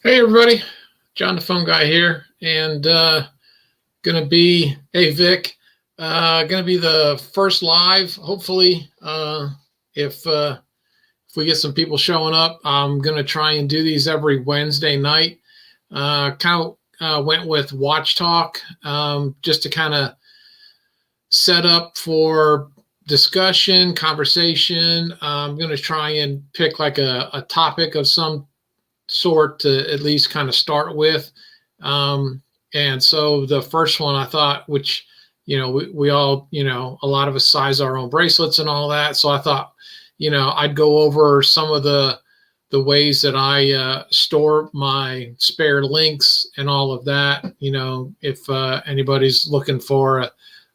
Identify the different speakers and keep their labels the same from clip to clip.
Speaker 1: Hey everybody, John the Phone Guy here, and gonna be Vic, gonna be the first live. Hopefully, if we get some people showing up, I'm gonna try and do these every Wednesday night. Kind of went with Watch Talk, just to kind of set up for discussion, conversation. I'm gonna try and pick like a topic of some sort to at least kind of start with. And so the first one I thought, which, we all, a lot of us size our own bracelets and all that. So I thought, I'd go over some of the ways that I store my spare links and all of that. If anybody's looking for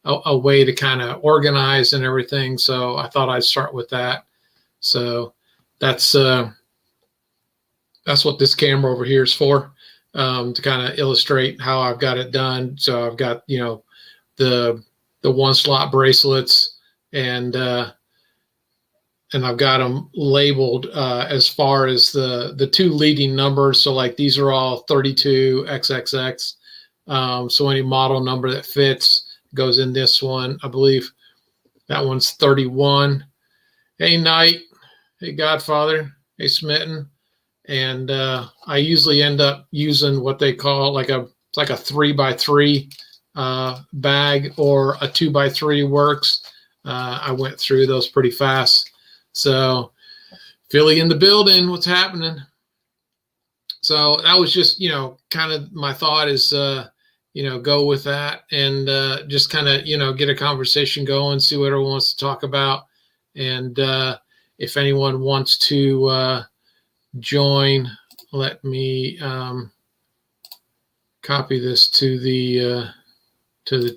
Speaker 1: a way to kind of organize and everything. So I thought I'd start with that. So that's what this camera over here is for, to kind of illustrate how I've got it done. So I've got, the one slot bracelets, and I've got them labeled as far as the two leading numbers. So like these are all 32XXX. So any model number that fits goes in this one. I believe that one's 31. Hey Knight, hey Godfather, hey Smitten. And I usually end up using what they call like a 3x3 bag, or a 2x3 works. I went through those pretty fast. So Philly in the building, what's happening? So that was just, kind of my thought is, go with that and just kind of, get a conversation going, see what everyone wants to talk about. And if anyone wants to join, let me copy this to the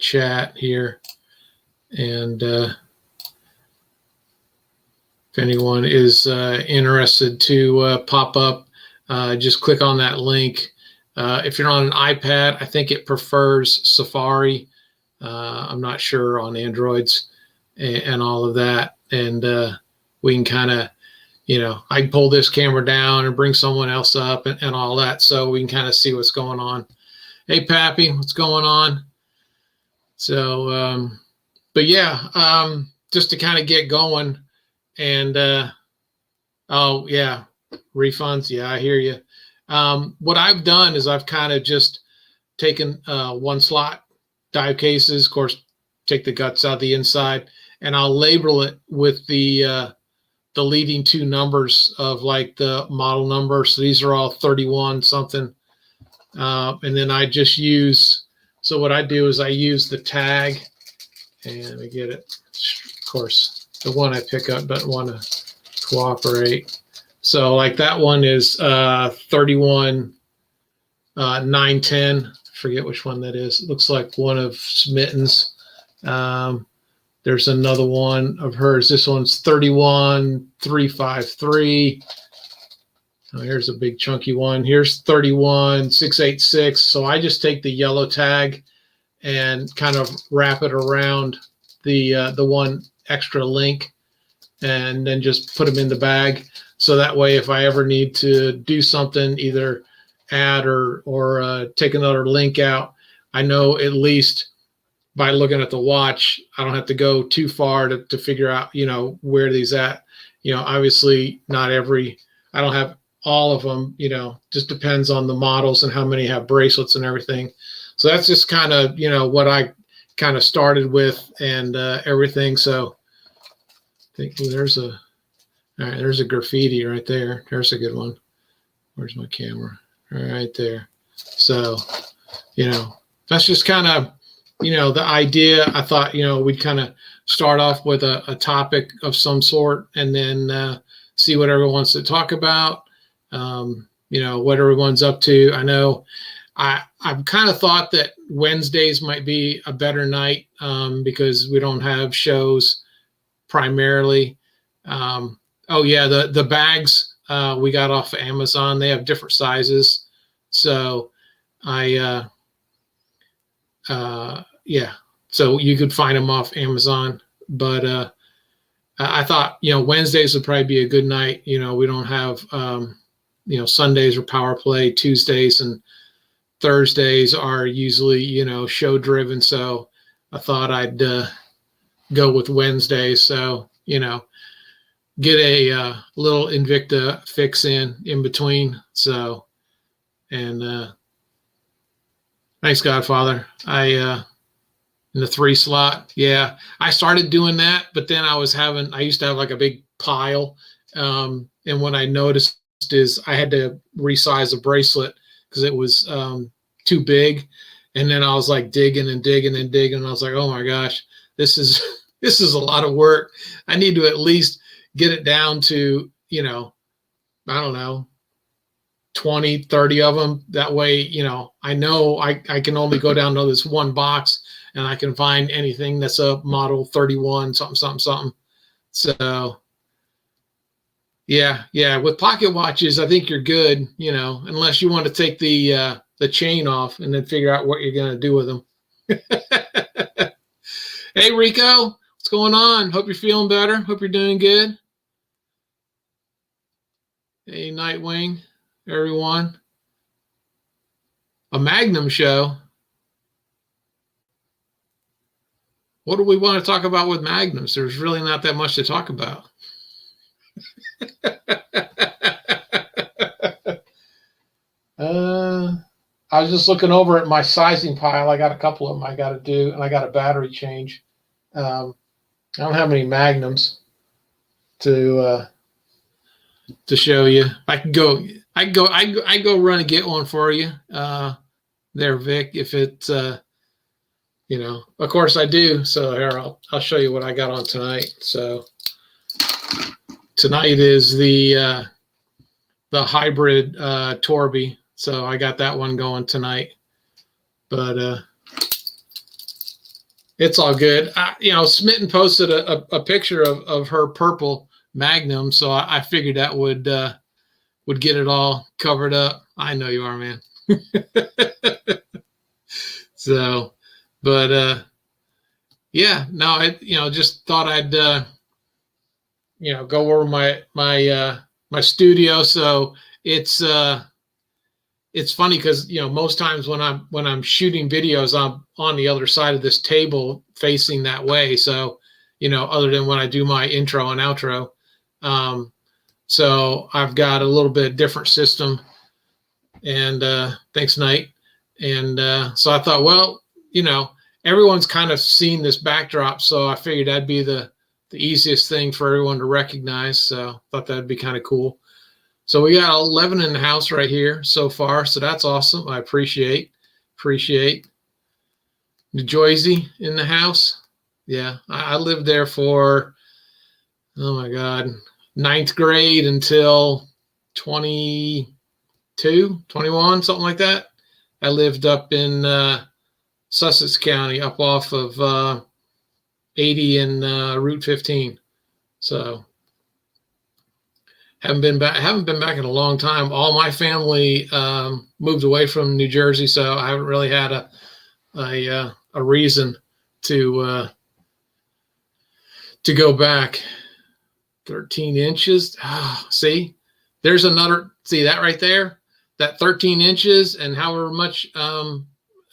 Speaker 1: chat here, and if anyone is interested to pop up, just click on that link. If you're on an iPad, I think it prefers Safari. I'm not sure on Androids and all of that, and we can kind of, I can pull this camera down and bring someone else up and all that, so we can kind of see what's going on. Hey, Pappy, what's going on? So, but yeah, just to kind of get going, and oh yeah, refunds. Yeah, I hear you. What I've done is I've kind of just taken one slot dive cases, of course, take the guts out the inside, and I'll label it with the leading two numbers of like the model number. So these are all 31 something. And then I just use, so what I do is I use the tag, and let me get it. Of course, the one I pick up doesn't want to cooperate. So like that one is 31 910. Forget which one that is. It looks like one of Smitten's. There's another one of hers. This one's 31353. Oh, here's a big chunky one. Here's 31686. So I just take the yellow tag and kind of wrap it around the one extra link, and then just put them in the bag. So that way, if I ever need to do something, either add or take another link out, I know at least by looking at the watch, I don't have to go too far to figure out, where these at. Obviously not I don't have all of them, just depends on the models and how many have bracelets and everything. So that's just kind of, what I kind of started with and everything. So I think there's a graffiti right there. There's a good one. Where's my camera? Right there. So, that's just kind of, the idea. I thought, we'd kind of start off with a topic of some sort, and then see what everyone wants to talk about, what everyone's up to. I know I've kind of thought that Wednesdays might be a better night, because we don't have shows primarily. Oh yeah, the bags we got off of Amazon. They have different sizes. So yeah, so you could find them off Amazon, but I thought, Wednesdays would probably be a good night. We don't have Sundays are power play, Tuesdays and Thursdays are usually, show driven. So I thought I'd go with Wednesdays. So, get a little Invicta fix in between. So, and thanks, Godfather. In the 3 slot. Yeah, I started doing that, but then I used to have like a big pile. And what I noticed is I had to resize the bracelet because it was too big. And then I was like digging and digging and digging. And I was like, oh my gosh, this is a lot of work. I need to at least get it down to, I don't know, 20, 30 of them. That way, I know I can only go down to this one box and I can find anything that's a model 31, something, something, something. So yeah. With pocket watches, I think you're good, unless you want to take the chain off and then figure out what you're going to do with them. Hey, Rico, what's going on? Hope you're feeling better. Hope you're doing good. Hey, Nightwing, everyone. A Magnum show. What do we want to talk about with Magnums? There's really not that much to talk about. I was just looking over at my sizing pile. I got a couple of them I got to do, and I got a battery change. I don't have any Magnums to show you. I go run and get one for you. There, Vic, if it's of course I do. So here, I'll show you what I got on tonight. So tonight is the hybrid Torby. So I got that one going tonight. But it's all good. Smitten posted a picture of her purple Magnum, so I figured that would get it all covered up. I know you are, man. So, but yeah, no, I just thought I'd go over my studio. So it's funny because most times when I'm shooting videos, I'm on the other side of this table facing that way. So other than when I do my intro and outro, so I've got a little bit different system. And thanks, Knight. And so I thought, well, everyone's kind of seen this backdrop, so I figured that'd be the easiest thing for everyone to recognize. So I thought that'd be kind of cool. So we got 11 in the house right here so far. So that's awesome. I appreciate. New Jersey in the house. Yeah, I lived there for, oh my God, 9th grade until 22, 21, something like that. I lived up in Sussex County, up off of 80 and Route 15. So haven't been back in a long time. All my family moved away from New Jersey, so I haven't really had a reason to go back. 13 inches. Oh, see that right there? That 13 inches and however much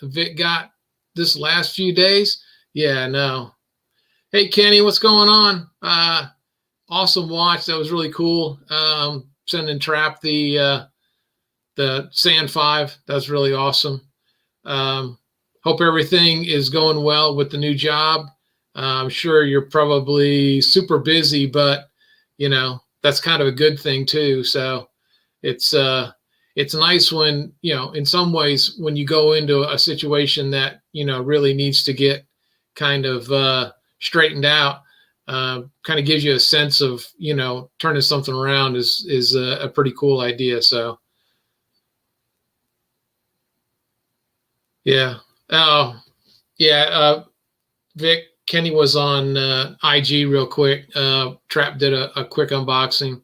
Speaker 1: Vic got this last few days. Yeah, no. Hey, Kenny, what's going on? Awesome watch. That was really cool. Sending Trap the Sand 5. That's really awesome. Hope everything is going well with the new job. I'm sure you're probably super busy, but that's kind of a good thing too. So it's nice when, in some ways, when you go into a situation that, really needs to get kind of straightened out, kind of gives you a sense of, turning something around is a pretty cool idea. So, yeah. Oh, yeah. Vic, Kenny was on IG real quick. Trap did a quick unboxing.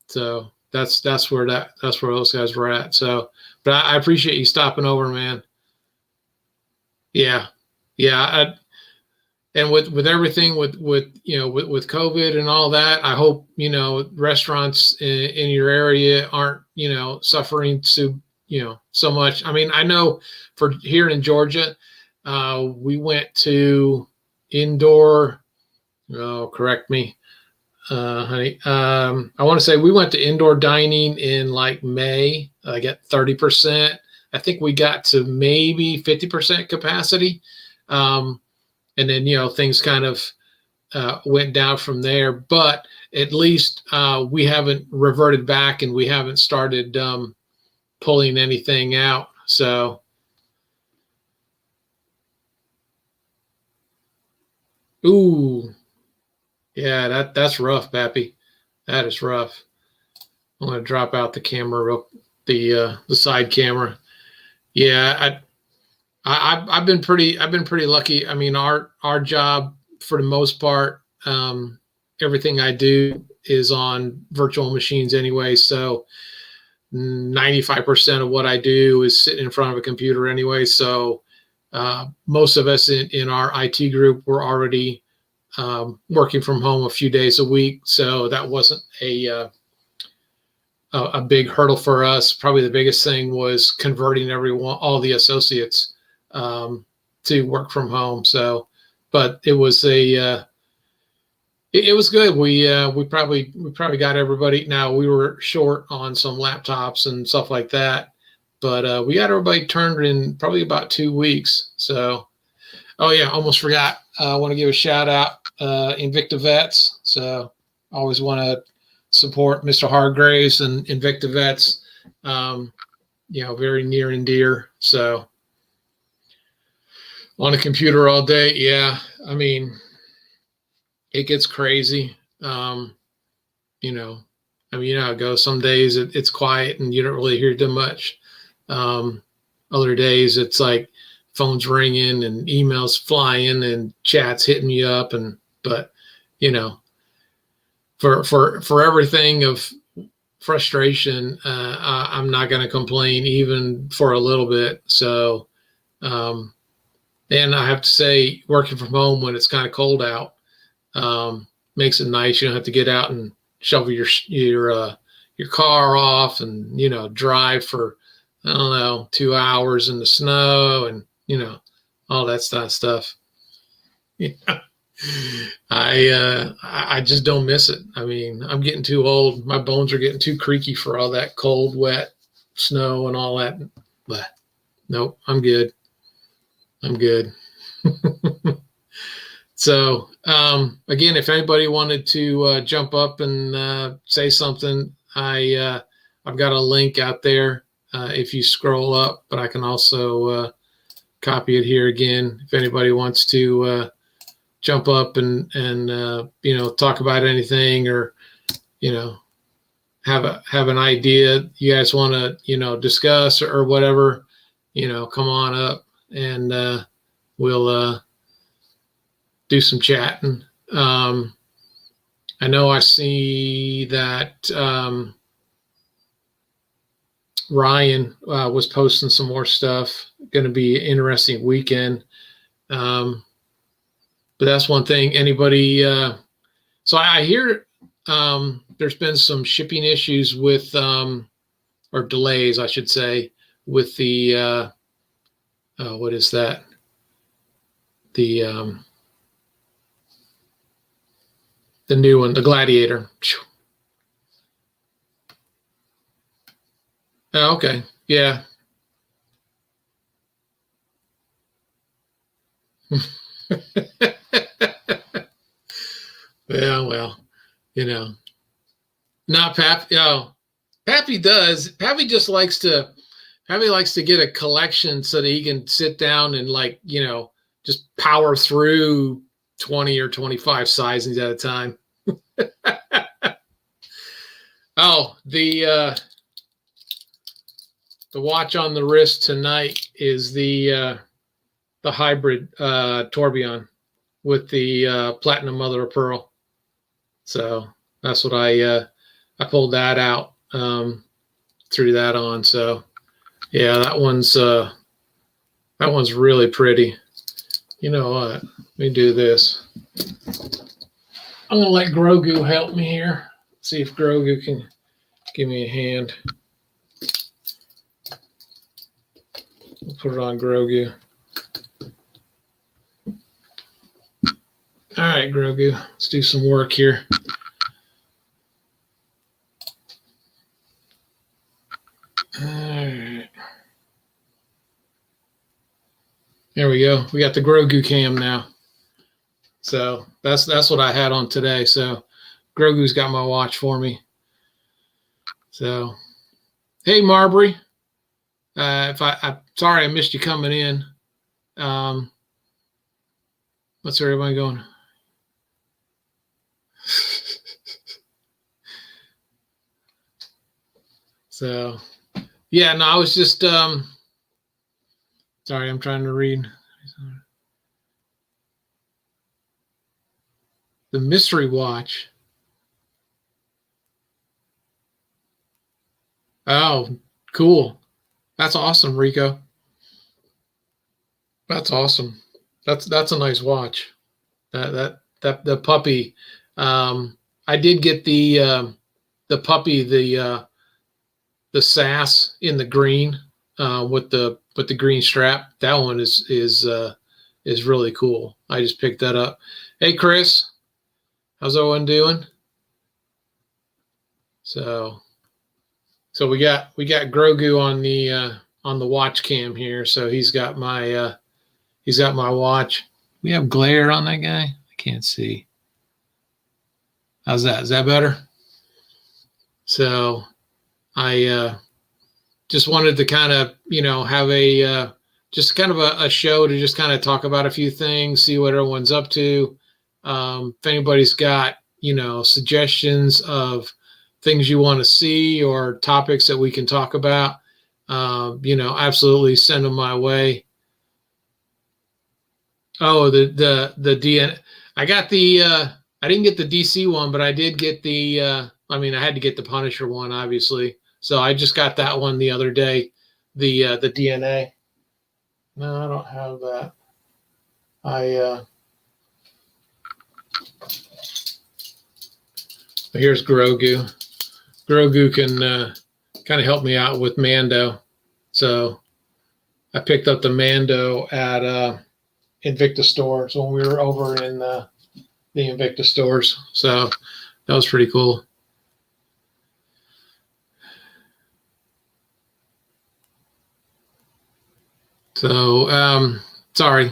Speaker 1: So that's where those guys were at. So, but I appreciate you stopping over, man. Yeah. and with everything with COVID and all that, I hope restaurants in your area aren't suffering so much. I mean, I know for here in Georgia, we went to indoor. Oh, correct me, honey. I want to say we went to indoor dining in like May. I got 30%. I think we got to maybe 50% capacity. And then, things kind of went down from there. But at least we haven't reverted back and we haven't started pulling anything out. So, ooh, yeah, that's rough, Pappy. That is rough. I'm gonna drop out the camera, the side camera. Yeah, I've been pretty lucky. I mean, our job for the most part, everything I do is on virtual machines anyway. So 95% of what I do is sitting in front of a computer anyway. So most of us in our IT group were already working from home a few days a week. So that wasn't a big hurdle for us. Probably the biggest thing was converting all the associates to work from home. So, but it was it was good. We probably got everybody. Now we were short on some laptops and stuff like that, but we got everybody turned in probably about 2 weeks. So, oh yeah, almost forgot. I want to give a shout out, Invicta Vets. So always want to support Mr. Hargraves and Invicta Vets. Very near and dear. So on a computer all day, yeah. I mean, it gets crazy. How it goes. Some days it's quiet and you don't really hear too much. Other days it's like phones ringing and emails flying and chats hitting you up. But for everything of frustration, I'm not going to complain even for a little bit. So, and I have to say, working from home when it's kind of cold out makes it nice. You don't have to get out and shovel your car off and drive for 2 hours in the snow and all that stuff. I just don't miss it. I mean, I'm getting too old. My bones are getting too creaky for all that cold, wet snow and all that. But nope, I'm good. So, again, if anybody wanted to jump up and say something, I've got a link out there if you scroll up, but I can also copy it here again if anybody wants to jump up and talk about anything or have an idea you guys want to discuss or whatever, come on up and we'll do some chatting. I know I see that Ryan was posting some more stuff. Going to be an interesting weekend. But that's one thing. Anybody? So I hear there's been some shipping issues with, or delays, I should say, with the what is that? The new one, the Gladiator. Oh, okay. Yeah. Yeah, well, not Pappy. Pappy does. Pappy likes to get a collection so that he can sit down and just power through 20 or 25 sizings at a time. Oh, the watch on the wrist tonight is the hybrid tourbillon with the platinum mother of pearl. So that's what I pulled that out, threw that on. So yeah, that one's really pretty. You know what? Let me do this. I'm gonna let Grogu help me here. See if Grogu can give me a hand. We'll put it on Grogu. All right, Grogu, let's do some work here. All right. There we go. We got the Grogu cam now. So that's what I had on today. So Grogu's got my watch for me. So, hey, Marbury. I'm sorry I missed you coming in. What's everybody going? So, yeah, no, I was just sorry, I'm trying to read. The mystery watch. Oh, cool. That's awesome, Rico. That's awesome. That's a nice watch. The puppy. I did get the puppy, the sass in the green with the green strap. That one is really cool. I just picked that up. Hey, Chris, how's everyone doing? So we got Grogu on the watch cam here. So he's got my watch. We have glare on that guy. I can't see. How's that? Is that better? So I just wanted to kind of, have just kind of a show to just kind of talk about a few things, see what everyone's up to. If anybody's got, suggestions of things you want to see or topics that we can talk about, absolutely send them my way. Oh, the DN. I got I didn't get the DC one, but I did get I had to get the Punisher one, obviously. So I just got that one the other day, the DNA. No, I don't have that. Here's Grogu. Grogu can kind of help me out with Mando. So I picked up the Mando at Invicta stores when we were over in the Invicta stores. So that was pretty cool. So, sorry.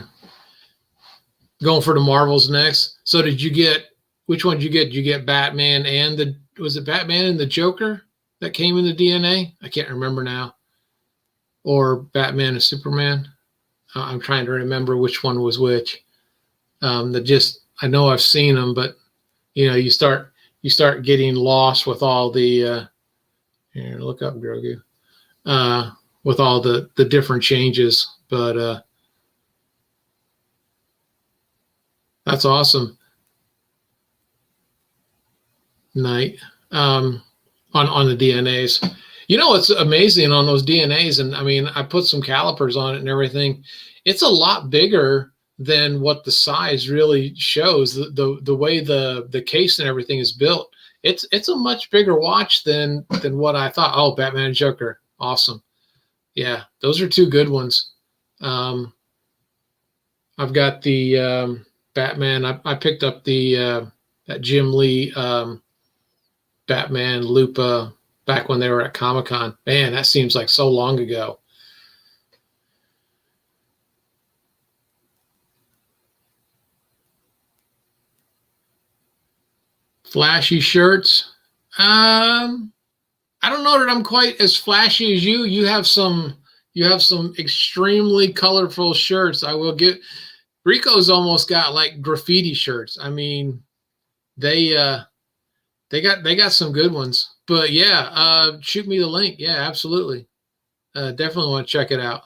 Speaker 1: Going for the Marvels next. So which one did you get? Did you get Batman and was it Batman and the Joker that came in the DNA? I can't remember now. Or Batman and Superman. I'm trying to remember which one was which. I know I've seen them, but you start getting lost with all the here, look up Grogu. With all the different changes, but that's awesome. Night on the DNAs. It's amazing on those DNAs, and I put some calipers on it and everything. It's a lot bigger than what the size really shows. The way the case and everything is built, it's a much bigger watch than what I thought. Oh, Batman and Joker, awesome. Yeah, those are two good ones. I've got the Batman. I picked up the that Jim Lee Batman Lupa back when they were at Comic-Con. Man, that seems like so long ago. Flashy shirts. I don't know that I'm quite as flashy as you. You have some extremely colorful shirts. I will get. Rico's almost got like graffiti shirts. They got some good ones. But yeah, shoot me the link. Yeah, absolutely. Definitely want to check it out.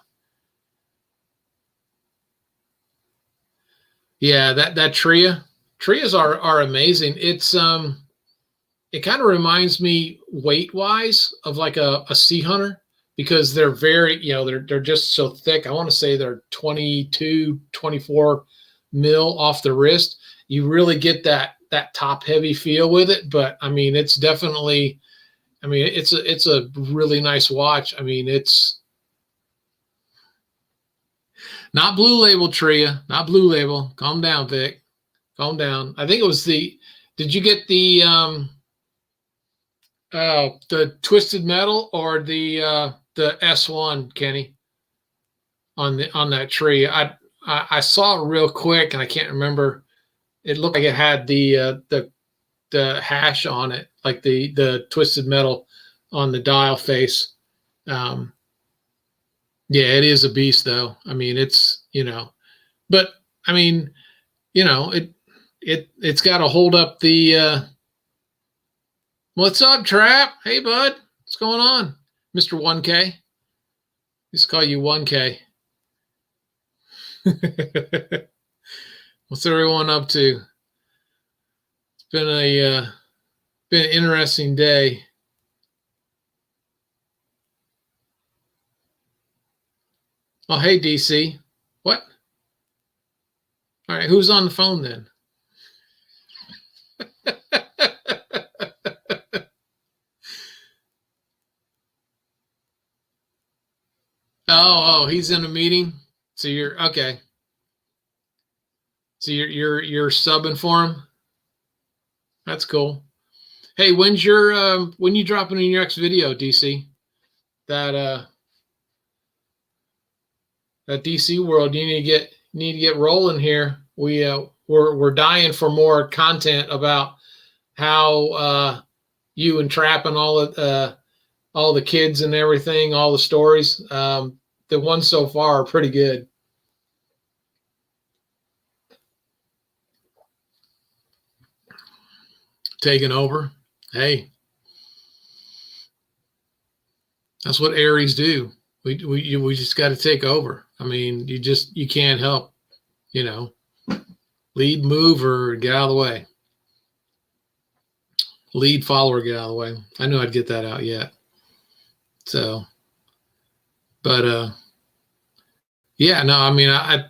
Speaker 1: Yeah, that Trias are amazing. It's it kind of reminds me weight wise of like a sea hunter, because they're very, they're just so thick. I want to say they're 22, 24 mil off the wrist. You really get that top heavy feel with it. But I mean, it's definitely, I mean, it's a really nice watch. I mean, it's not Blue Label, Tria, not Blue Label. Calm down, Vic. Calm down. I think it was did you get the Twisted Metal or the S1, Kenny, on that tree? I saw it real quick and I can't remember. It looked like it had the hash on it, like the Twisted Metal on the dial face. Yeah, it is a beast though. I mean, it's, but I mean, it's got to hold up the what's up, Trap? Hey bud, what's going on? Mr. 1K. Just call you 1K. What's everyone up to? It's been an interesting day. Oh, hey DC. What? All right, who's on the phone then? Oh, he's in a meeting. So you're okay. So you're subbing for him. That's cool. Hey, when you dropping in your next video, DC? That that DC world, you need to get rolling here. We're dying for more content about how you and Trap and all the kids and everything, all the stories. The ones so far are pretty good. Taking over. Hey, that's what Aries do. We just got to take over. I mean, you can't help, lead, move, or get out of the way. Lead, follower, get out of the way. I knew I'd get that out yet. So, but yeah, no, I mean, I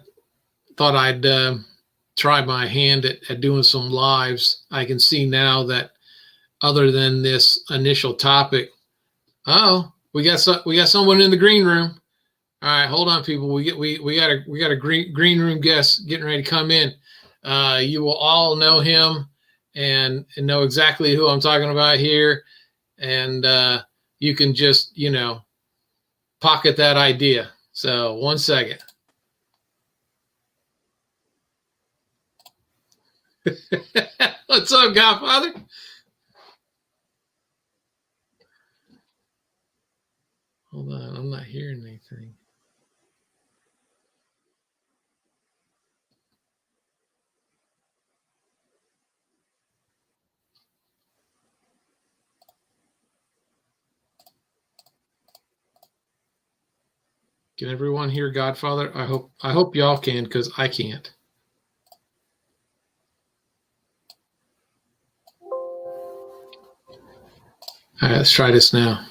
Speaker 1: thought I'd try my hand at doing some lives. I can see now that other than this initial topic, we got someone in the green room. All right, hold on, people. We got a green room guest getting ready to come in. You will all know him and know exactly who I'm talking about here, and you can just pocket that idea. So 1 second. What's up, Godfather? Hold on, I'm not hearing anything. Can everyone hear Godfather? I hope y'all can, because I can't. All right, let's try this now.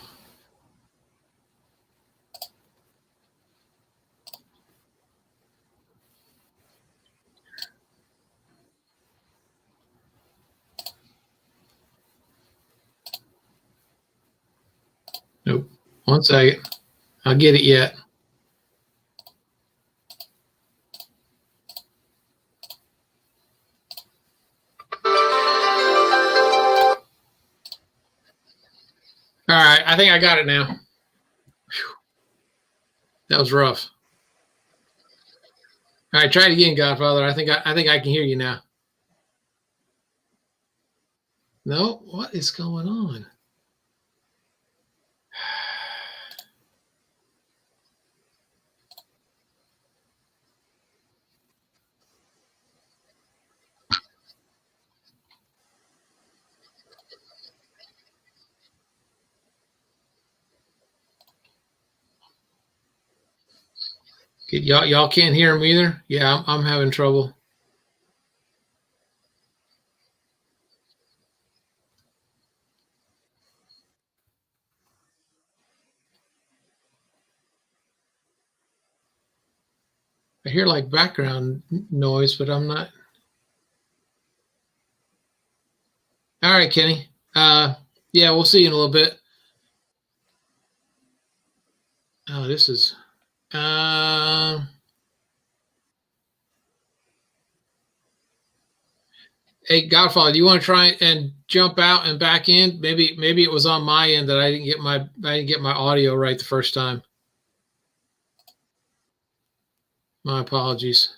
Speaker 1: Nope. 1 second. I'll get it yet. All right, I think I got it now. Whew. That was rough. All right, try it again, Godfather. I think I can hear you now. No, what is going on? Y'all can't hear him either. Yeah, I'm having trouble. I hear like background noise, but I'm not. All right, Kenny. Yeah, we'll see you in a little bit. Oh, this is. Uh, hey, Godfather, do you want to try and jump out and back in? Maybe it was on my end that I didn't get my audio right the first time. My apologies.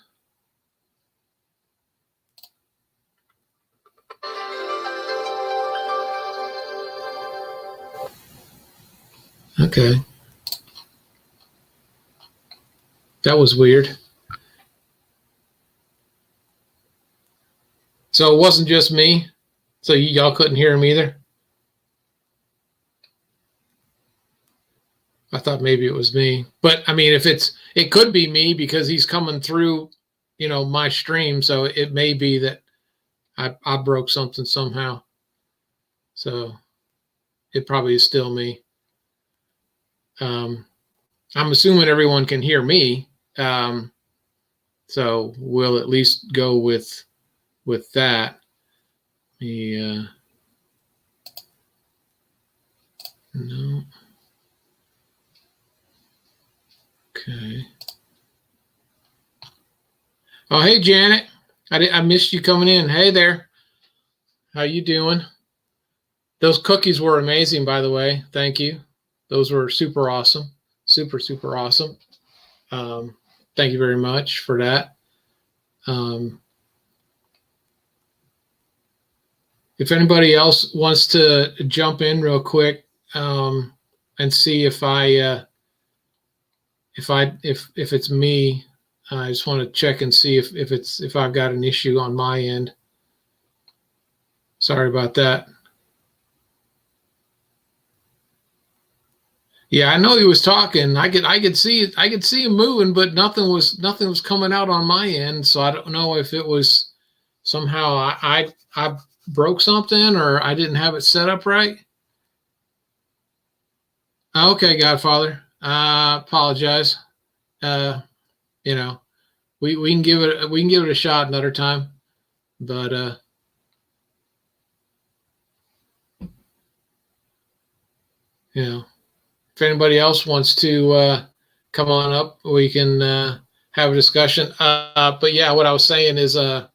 Speaker 1: Okay, that was weird. So it wasn't just me. So y'all couldn't hear him either. I thought maybe it was me, but I mean, it could be me because he's coming through, my stream. So it may be that I broke something somehow. So it probably is still me. I'm assuming everyone can hear me. So we'll at least go with that. No. Okay. Oh, hey, Janet. I missed you coming in. Hey there. How you doing? Those cookies were amazing, by the way. Thank you. Those were super awesome. Super, super awesome. Thank you very much for that. If anybody else wants to jump in real quick and see if it's me, I just want to check and see if I've got an issue on my end. Sorry about that. Yeah, I know he was talking. I could see him moving, but nothing was coming out on my end. So I don't know if it was somehow I broke something or I didn't have it set up right. Okay, Godfather. Apologize. You know, we can give it a shot another time. But if anybody else wants to come on up, we can have a discussion. But yeah, what I was saying is I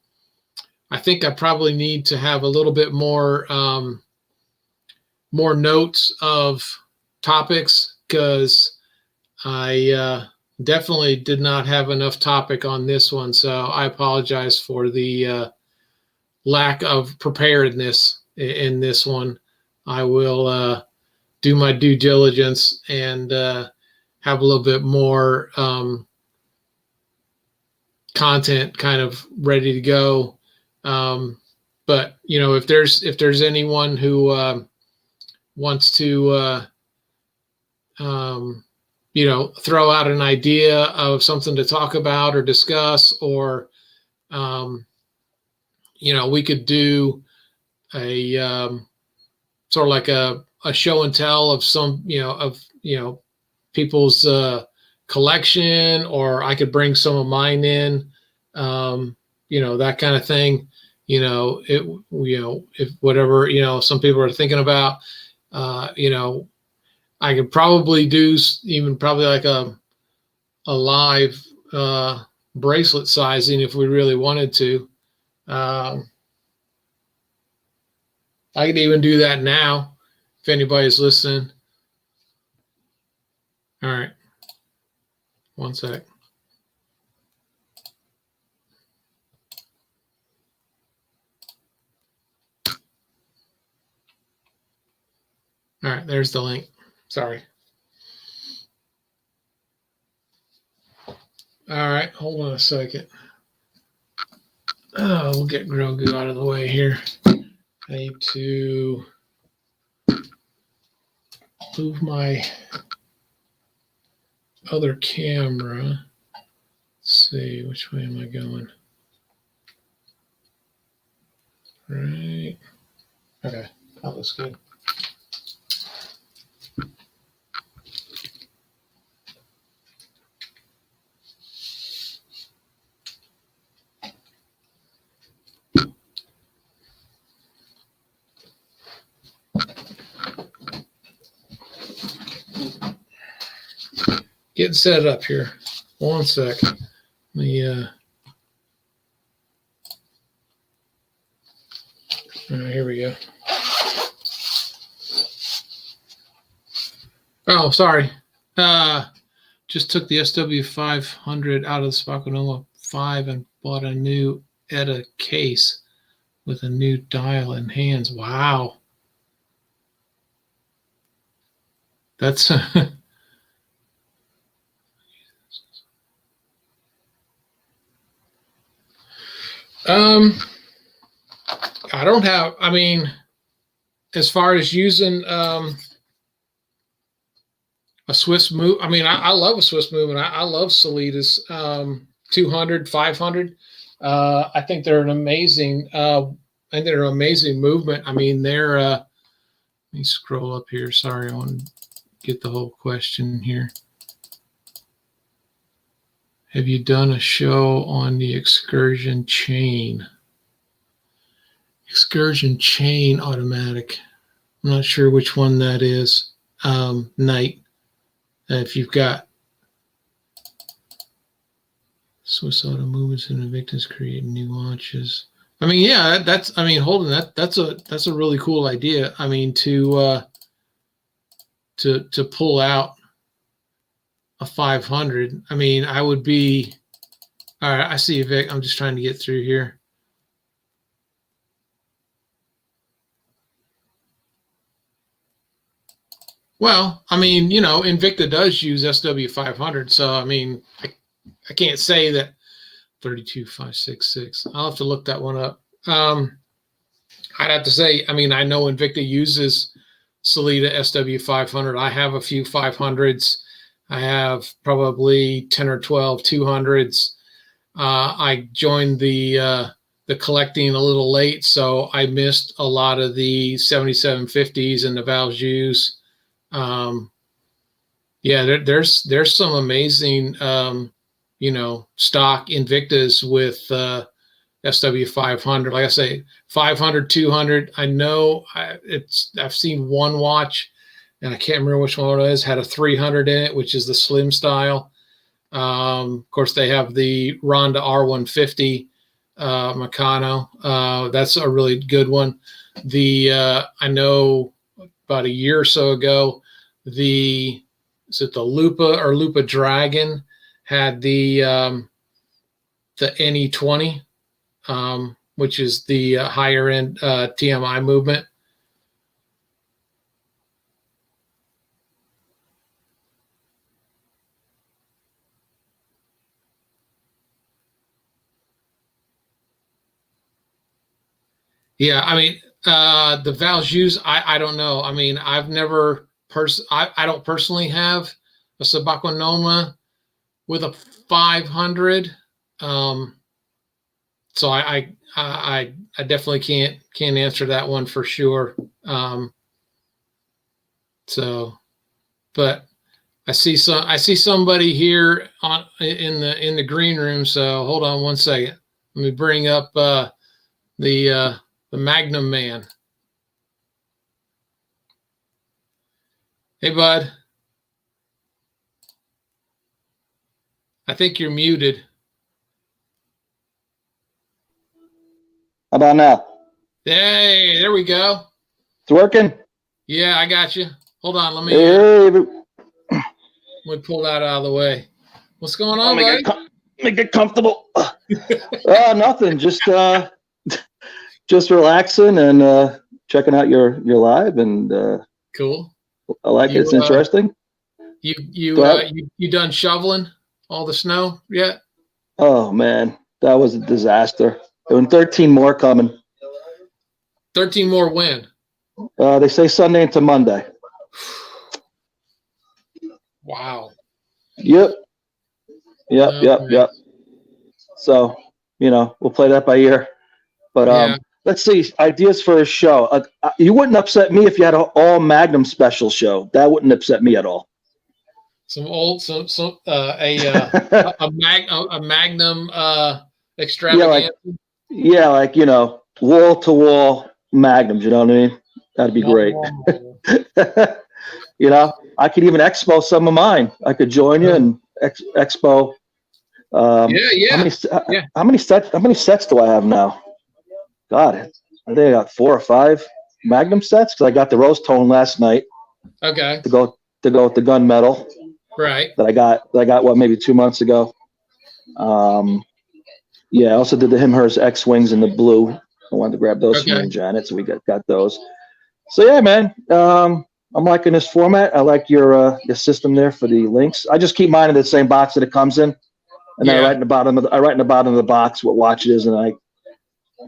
Speaker 1: think I probably need to have a little bit more notes of topics because I definitely did not have enough topic on this one. So I apologize for the lack of preparedness in this one. I will do my due diligence and have a little bit more content kind of ready to go. But if there's anyone who wants to throw out an idea of something to talk about or discuss, or we could do a sort of like a show and tell of some people's collection, or I could bring some of mine in, that kind of thing. If whatever some people are thinking about, I could probably do even probably like a live bracelet sizing if we really wanted to. I could even do that now if anybody's listening. All right. One sec. All right, there's the link. Sorry. All right, hold on a second. Oh, we'll get Grogu out of the way here. I need to move my other camera. Let's see, which way am I going? Right. Okay, that looks good. Getting set up here. One sec. Let me, all right, here we go. Oh, sorry. Just took the SW500 out of the Spaconoma 5 and bought a new ETA case with a new dial and hands. Wow. That's I don't have, I mean, as far as using a Swiss move, I mean, I love a Swiss move, and I love Solitas 200, 500. I think they're an amazing, movement. I mean, they're, let me scroll up here. Sorry, I want to get the whole question here. Have you done a show on the excursion chain? Excursion chain automatic. I'm not sure which one that is. Knight. If you've got Swiss Auto Movements and Invicta's creating new launches. I mean, yeah, that's. I mean, Holden, that's a really cool idea. I mean, to pull out a 500. I mean, I would be. All right, I see you, Vic. I'm just trying to get through here. Well, I mean, you know, Invicta does use SW500, so I mean, I can't say that 32566. I'll have to look that one up. I'd have to say, I mean, I know Invicta uses Solita SW500. I have a few 500s. I have probably 10 or 12 200s. I joined the collecting a little late, so I missed a lot of the 7750s and the Valjus. Yeah, there's some amazing, you know, stock Invictas with SW500. Like I say, 500, 200. I know I've seen one watch, and I can't remember which one it is, had a 300 in it, which is the slim style. Of course, they have the Ronda R150 Meccano. That's a really good one. I know about a year or so ago, the Lupa or Lupa Dragon had the NE20, which is the higher end TMI movement. Yeah, I mean, the Valjus, I don't know. I mean, I've never I don't personally have a Sabaquanoma with a 500. So I definitely can't answer that one for sure. So, but I see somebody here in the green room. So hold on one second. Let me bring up the Magnum Man. Hey, bud. I think you're muted.
Speaker 2: How about now?
Speaker 1: Hey, there we go.
Speaker 2: It's working?
Speaker 1: Yeah, I got you. Hold on. Let me pull that out of the way. What's going on, buddy?
Speaker 2: Make it comfortable. Nothing. Just relaxing and checking out your live, and
Speaker 1: cool.
Speaker 2: I like it. It's interesting.
Speaker 1: You done shoveling all the snow yet?
Speaker 2: Oh man, that was a disaster. And 13 more coming.
Speaker 1: 13 more when?
Speaker 2: They say Sunday into Monday.
Speaker 1: Wow.
Speaker 2: Yep. So, you know, we'll play that by ear. But let's see, ideas for a show. You wouldn't upset me if you had an all Magnum special show. That wouldn't upset me at all.
Speaker 1: A Magnum extravaganza.
Speaker 2: Yeah, like, you know, wall to wall Magnums. You know what I mean? That'd be great. You know, I could even expo some of mine. I could join you and expo.
Speaker 1: Yeah.
Speaker 2: How many sets do I have now? God, I think I got 4 or 5 Magnum sets because I got the rose tone last night.
Speaker 1: Okay.
Speaker 2: To go with the gunmetal.
Speaker 1: Right.
Speaker 2: That I got what, maybe 2 months ago. Yeah, I also did the hers X-Wings in the blue. I wanted to grab those from me and Janet, so we got those. So yeah, man, I'm liking this format. I like your system there for the links. I just keep mine in the same box that it comes in, and then I write in the bottom of the box what watch it is, and I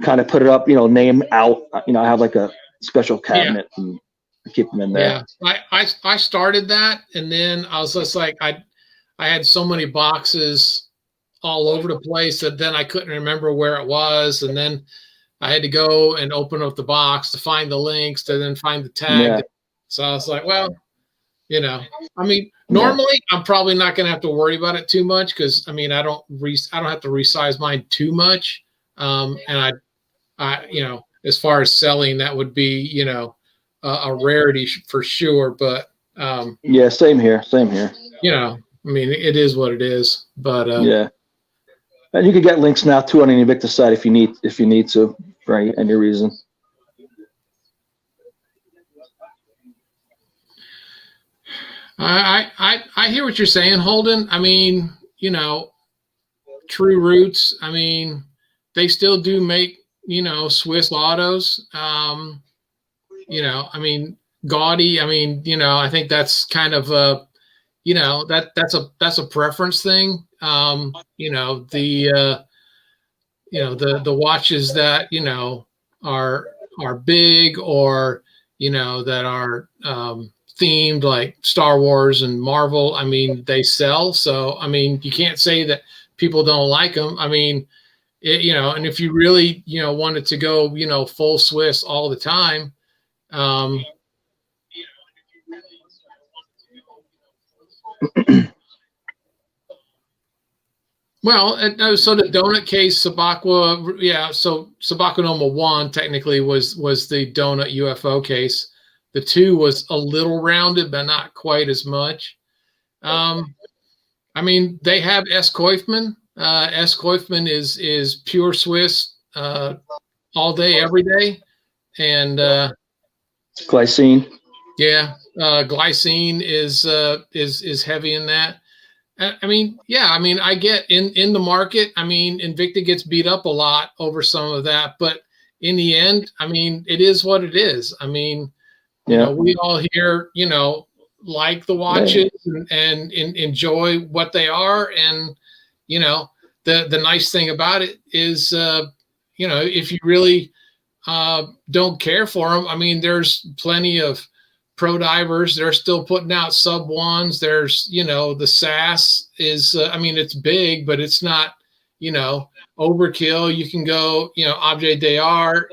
Speaker 2: kind of put it up, name out. I have like a special cabinet and I keep them in there.
Speaker 1: Yeah, I started that, and then I was just like I had so many boxes all over the place that then I couldn't remember where it was, and then I had to go and open up the box to find the links, to then find the tag.
Speaker 2: Yeah.
Speaker 1: So I was like, well, I mean, normally I'm probably not going to have to worry about it too much because I mean I don't have to resize mine too much, and I as far as selling, that would be a rarity for sure. But
Speaker 2: yeah, same here.
Speaker 1: I mean, it is what it is. But
Speaker 2: yeah. And you can get links now too on the Invicta site if you need to for any reason.
Speaker 1: I hear what you're saying, Holden. I mean, True Roots. I mean, they still do make Swiss autos. I mean, Gaudy. I mean, I think that's kind of a that's a preference thing. The watches that are big or that are themed like Star Wars and Marvel. I mean, they sell. So I mean, you can't say that people don't like them. I mean, and if you really wanted to go full Swiss all the time. Well, so the donut case, Sabakwa, yeah. So Sabakwa Noma 1 technically was the donut UFO case. The 2 was a little rounded, but not quite as much. I mean, they have S. Koifman. S. Koifman is pure Swiss all day, every day, and
Speaker 2: glycine.
Speaker 1: Yeah, glycine is heavy in that. I mean, yeah, I mean, I get in the market. I mean, Invicta gets beat up a lot over some of that, but in the end, I mean, it is what it is. I mean, we all here, like the watches and enjoy what they are, and the nice thing about it is, if you really don't care for them, I mean, there's plenty of pro divers. They're still putting out sub ones. There's, the SAS is, I mean, it's big, but it's not, overkill. You can go, Objet d'Art,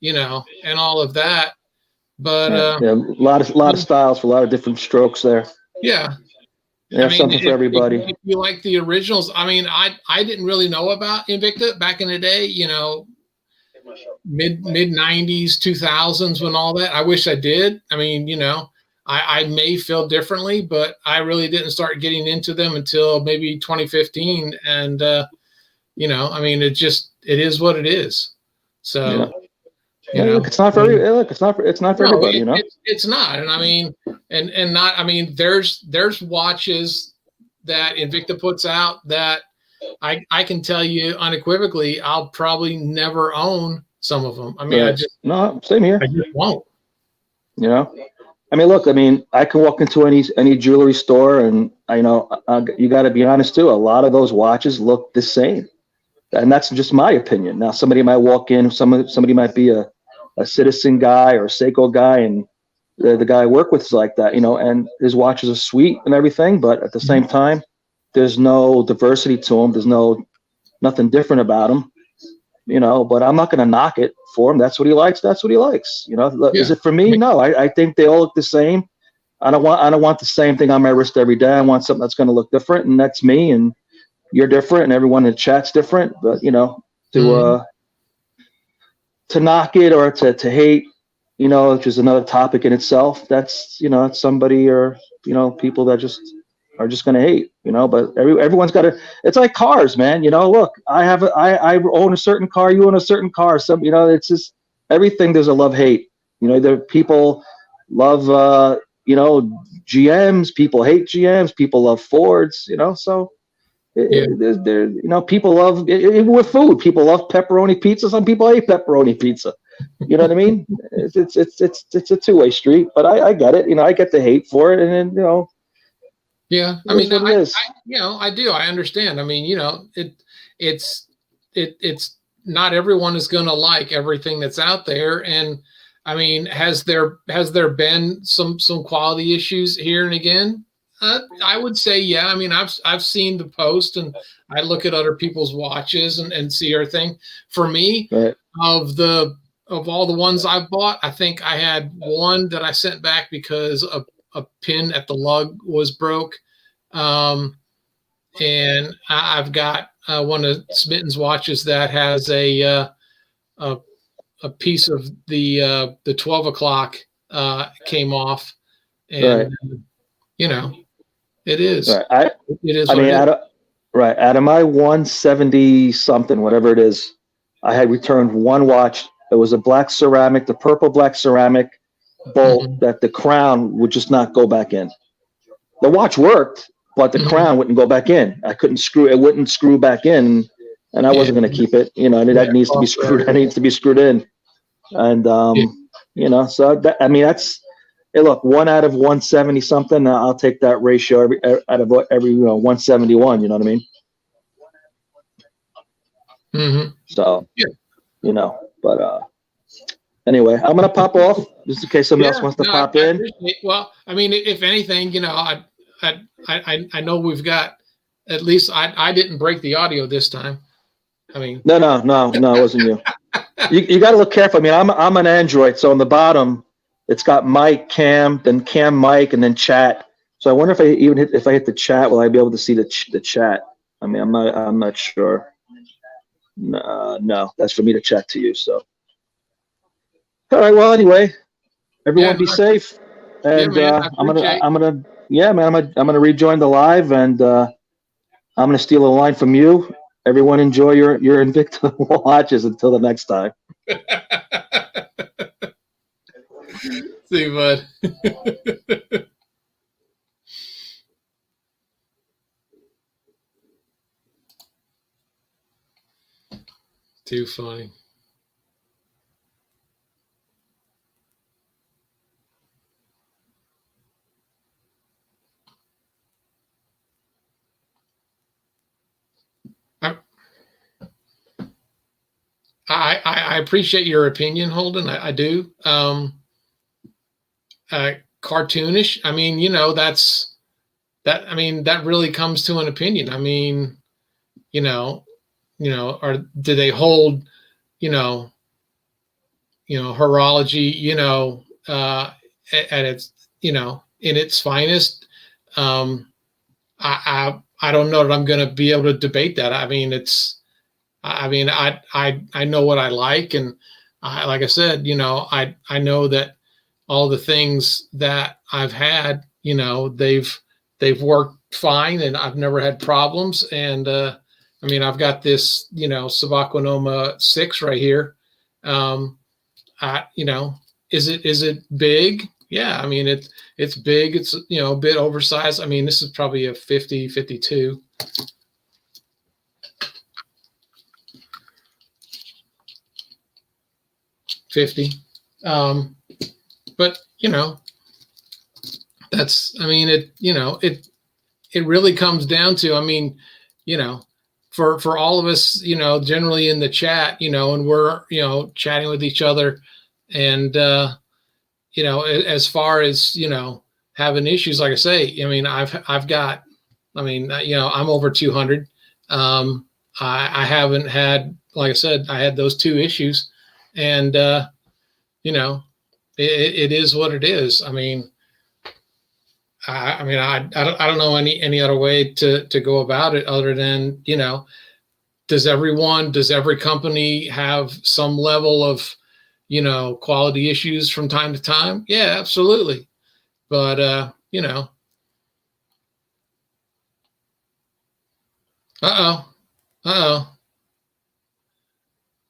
Speaker 1: and all of that. But
Speaker 2: a lot of styles for a lot of different strokes there.
Speaker 1: Yeah.
Speaker 2: Yeah, something for everybody.
Speaker 1: If you like the originals, I mean, I didn't really know about Invicta back in the day, mid 90s, 2000s when all that. I wish I did. I mean, I may feel differently, but I really didn't start getting into them until maybe 2015. And, I mean, it is what it is. So,
Speaker 2: look, it's not for everybody,
Speaker 1: It's not. And I mean, and not, I mean, there's watches that Invicta puts out that I can tell you unequivocally, I'll probably never own some of them. I mean,
Speaker 2: same here.
Speaker 1: I just won't.
Speaker 2: I mean, look, I mean, I can walk into any jewelry store, and you got to be honest too. A lot of those watches look the same, and that's just my opinion. Now, somebody might walk in, somebody might be a Citizen guy or a Seiko guy, and the guy I work with is like that, and his watches are sweet and everything, but at the same time, there's no diversity to them. There's nothing different about them, but I'm not going to knock it for him. That's what he likes. That's what he likes. Is it for me? No, I think they all look the same. I don't want the same thing on my wrist every day. I want something that's going to look different, and that's me, and you're different, and everyone in the chat's different. But to knock it or to hate, which is another topic in itself. That's, it's somebody or, people that are just going to hate, but everyone's got to, it's like cars, man. Look, I own a certain car. You own a certain car. Some, it's just everything. There's a love hate, there people love, GMs, people hate GMs, people love Fords, so people love with food. People love pepperoni pizza. Some people hate pepperoni pizza. You know what I mean? It's a two-way street. But I get it. I get the hate for it, and then
Speaker 1: Yeah, I mean, I do. I understand. I mean, it's not everyone is going to like everything that's out there, and I mean, has there been some quality issues here and again? I would say, yeah. I mean, I've seen the post, and I look at other people's watches and see everything. For me,
Speaker 2: right.
Speaker 1: of all the ones I've bought, I think I had one that I sent back because a pin at the lug was broke. And I've got one of Smitten's watches that has a piece of the 12 o'clock came off, and
Speaker 2: right.
Speaker 1: It is.
Speaker 2: Right.
Speaker 1: It is.
Speaker 2: I mean, out of my 170 something, whatever it is, I had returned one watch. It was a black ceramic, the purple black ceramic bolt that the crown would just not go back in. The watch worked, but the crown wouldn't go back in. I couldn't screw it; wouldn't screw back in, and I wasn't going to keep it. That needs to be screwed. That needs to be screwed in, and so that, I mean, that's. Hey, look, 1 out of 170 something. I'll take that ratio out of every 171. You know what I mean?
Speaker 1: Mm-hmm.
Speaker 2: So, but anyway, I'm gonna pop off just in case somebody else wants to pop in.
Speaker 1: Well, I mean, if anything, I know we've got at least I didn't break the audio this time. I mean,
Speaker 2: no, it wasn't you. You got to look careful. I mean, I'm an Android, so on the bottom. It's got mic, cam, then cam, mic, and then chat. So I wonder if if I hit the chat, will I be able to see the chat? I mean, I'm not sure. No, that's for me to chat to you. So, all right. Well, anyway, everyone be safe, and I'm gonna rejoin the live, and I'm gonna steal a line from you. Everyone enjoy your Invicta watches until the next time.
Speaker 1: See, bud. Too funny. I appreciate your opinion, Holden. I do. Cartoonish. I mean, that. I mean, that really comes to an opinion. I mean, or do they hold, horology, at its, in its finest? I don't know that I'm going to be able to debate that. I mean, I know what I like, and like I said, I know that all the things that I've had, they've worked fine, and I've never had problems. And I mean, I've got this, Sabaquanoma 6 right here. Is it big? Yeah, I mean, it's big. It's, a bit oversized. I mean, this is probably a 50, 52. But that's, I mean, it really comes down to, I mean, for all of us, generally in the chat, and we're, chatting with each other, and, as far as, having issues, like I say, I mean, I've got, I mean, I'm over 200. I haven't had, like I said, I had those 2 issues, and, it is what it is. I mean, I don't know any other way to go about it other than, does every company have some level of, you know, quality issues from time to time. Yeah, absolutely. But, you know, uh-oh, uh-oh.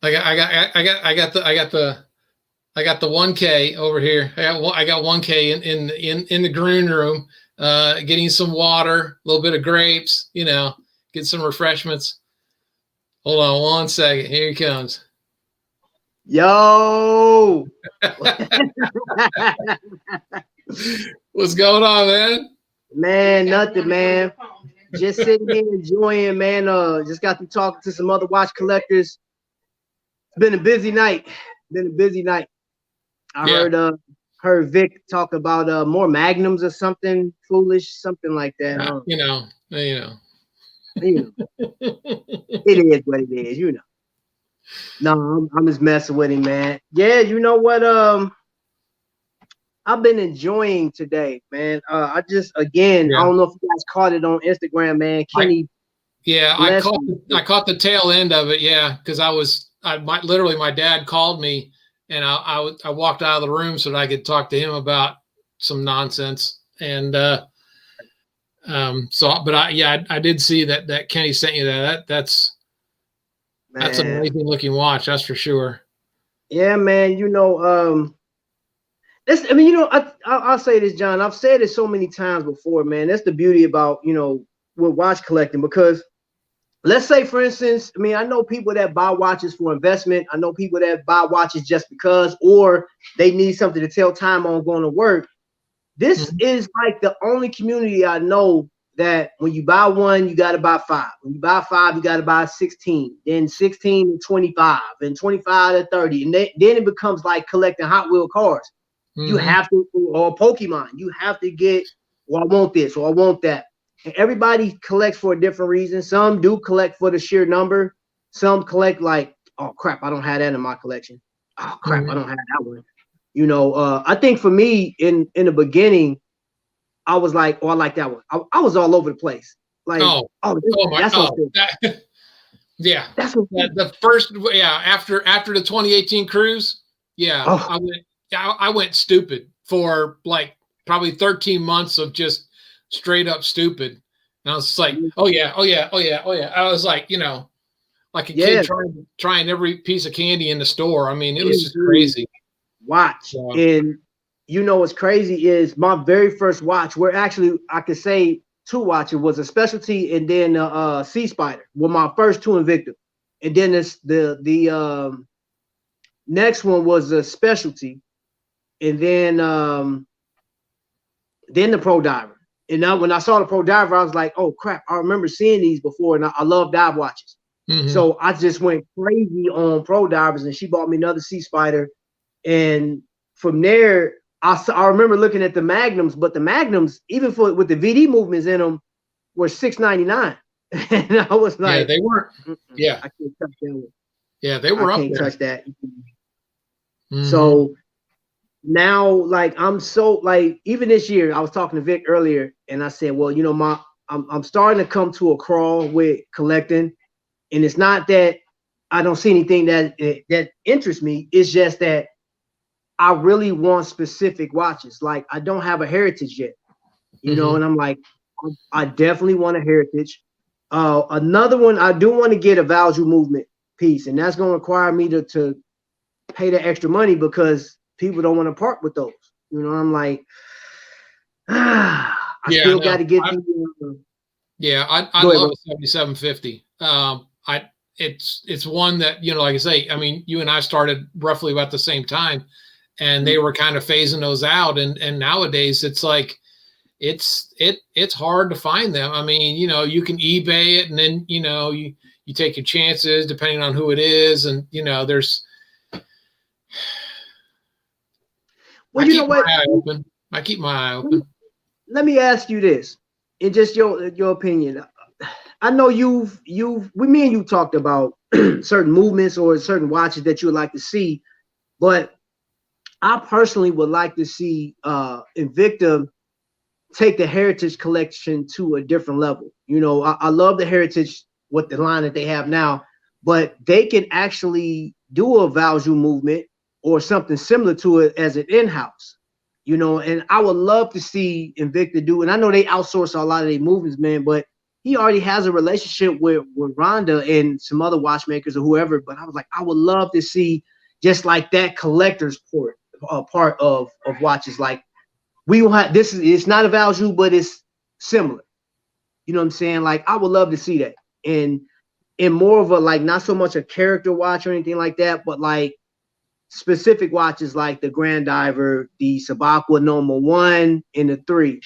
Speaker 1: I got the 1K over here. I got 1K in the green room, getting some water, a little bit of grapes, you know, get some refreshments. Hold on one second. Here he comes.
Speaker 3: Yo.
Speaker 1: What's going on, man?
Speaker 3: Man, nothing, man. Just sitting here enjoying, man. Just got to talking to some other watch collectors. It's been a busy night. I heard Vic talk about more magnums or something foolish, something like that.
Speaker 1: You know.
Speaker 3: It is what it is, you know. No, I'm just messing with him, man. Yeah, you know what? I've been enjoying today, man. I don't know if you guys caught it on Instagram, man. Kenny.
Speaker 1: I caught the tail end of it. Yeah. Cause my dad called me and I walked out of the room so that I could talk to him about some nonsense. And, I did see that Kenny sent you that. That's an amazing looking watch. That's for sure.
Speaker 3: Yeah, man. You know, I'll say this, John. I've said it so many times before, man. That's the beauty about, you know, with watch collecting, because let's say, for instance, I mean, I know people that buy watches for investment. I know people that buy watches just because, or they need something to tell time on going to work. This is like the only community I know that when you buy one, you got to buy 5. When you buy 5, you got to buy 16, then 16 to 25, and 25 to 30. And then it becomes like collecting Hot Wheel cars. You have to, or Pokemon, you have to get, well, I want this or I want that. And everybody collects for a different reason. Some do collect for the sheer number. Some collect like, oh crap, I don't have that in my collection. Oh crap, I don't have that one. You know, I think for me in the beginning, I was like, oh, I like that one. I was all over the place. Like,
Speaker 1: that's yeah.
Speaker 3: That's what
Speaker 1: the first, after the 2018 cruise, I went stupid for like probably 13 months of just straight up stupid. And I was just like, oh yeah. I was like, you know, like a kid trying every piece of candy in the store. I mean, it was just crazy.
Speaker 3: Watch. And you know what's crazy is my very first watch, where actually I could say 2 watches, was a specialty and then Sea Spider were my first 2 Invicta. And then the next one was a specialty. And then the Pro Diver. And now when I saw the Pro Diver, I was like, oh crap, I remember seeing these before, and I love dive watches. So I just went crazy on Pro Divers, and she bought me another Sea Spider. And from there, I remember looking at the Magnums, but the Magnums, even with the VD movements in them, were $6.99. And I was like,
Speaker 1: yeah, they weren't. Yeah,
Speaker 3: I can't touch that one.
Speaker 1: Yeah, they were
Speaker 3: I
Speaker 1: up
Speaker 3: can't
Speaker 1: there.
Speaker 3: touch that. So now, like, I'm so, like, even this year, I was talking to Vic earlier, and I said, well, you know, I'm starting to come to a crawl with collecting, and it's not that I don't see anything that interests me. It's just that I really want specific watches. Like, I don't have a heritage yet, you know, and I'm like, I definitely want a heritage. Another one, I do want to get a value movement piece, and that's going to require me to pay the extra money because people don't want to part with those. You know, I'm like, I still got to get the.
Speaker 1: I love a 7750. It's one that, you know, like I say, I mean, you and I started roughly about the same time, and they were kind of phasing those out, and nowadays it's like it's hard to find them. I mean, you know, you can eBay it, and then, you know, you take your chances depending on who it is, and, you know, there's.
Speaker 3: Well, you know what?
Speaker 1: I keep my eye open.
Speaker 3: Let me ask you this, in just your opinion. I know me and you talked about certain movements or certain watches that you would like to see, but I personally would like to see Invicta take the heritage collection to a different level. You know, I love the heritage with the line that they have now, but they can actually do a value movement, or something similar to it as an in-house, you know. And I would love to see Invicta do, and I know they outsource a lot of their movements, man, but he already has a relationship with Rhonda and some other watchmakers or whoever. But I was like, I would love to see just like that collector's part of watches. Like, we will have this, it's not a value, but it's similar. You know what I'm saying? Like, I would love to see that. And in more of a, like, not so much a character watch or anything like that, but like specific watches like the Grand Diver, the Sabakwa Noma 1 and the 3.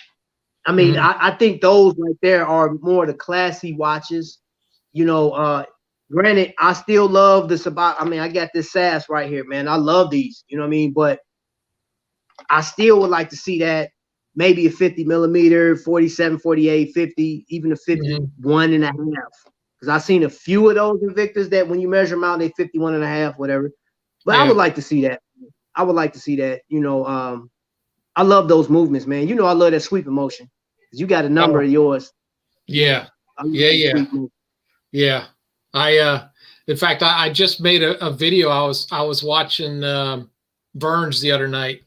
Speaker 3: I mean, I think those right there are more the classy watches. You know, granted, I still love the Sabak. I mean, I got this SAS right here, man. I love these, you know what I mean? But I still would like to see that, maybe a 50 millimeter, 47, 48, 50, even a 51 and a half. Because I've seen a few of those Invictas that when you measure them out, they 51 and a half, whatever. But I would like to see that. I would like to see that. You know, I love those movements, man. You know, I love that sweeping motion. You got a number of yours.
Speaker 1: Yeah. In fact, I just made a video. I was watching Burns the other night,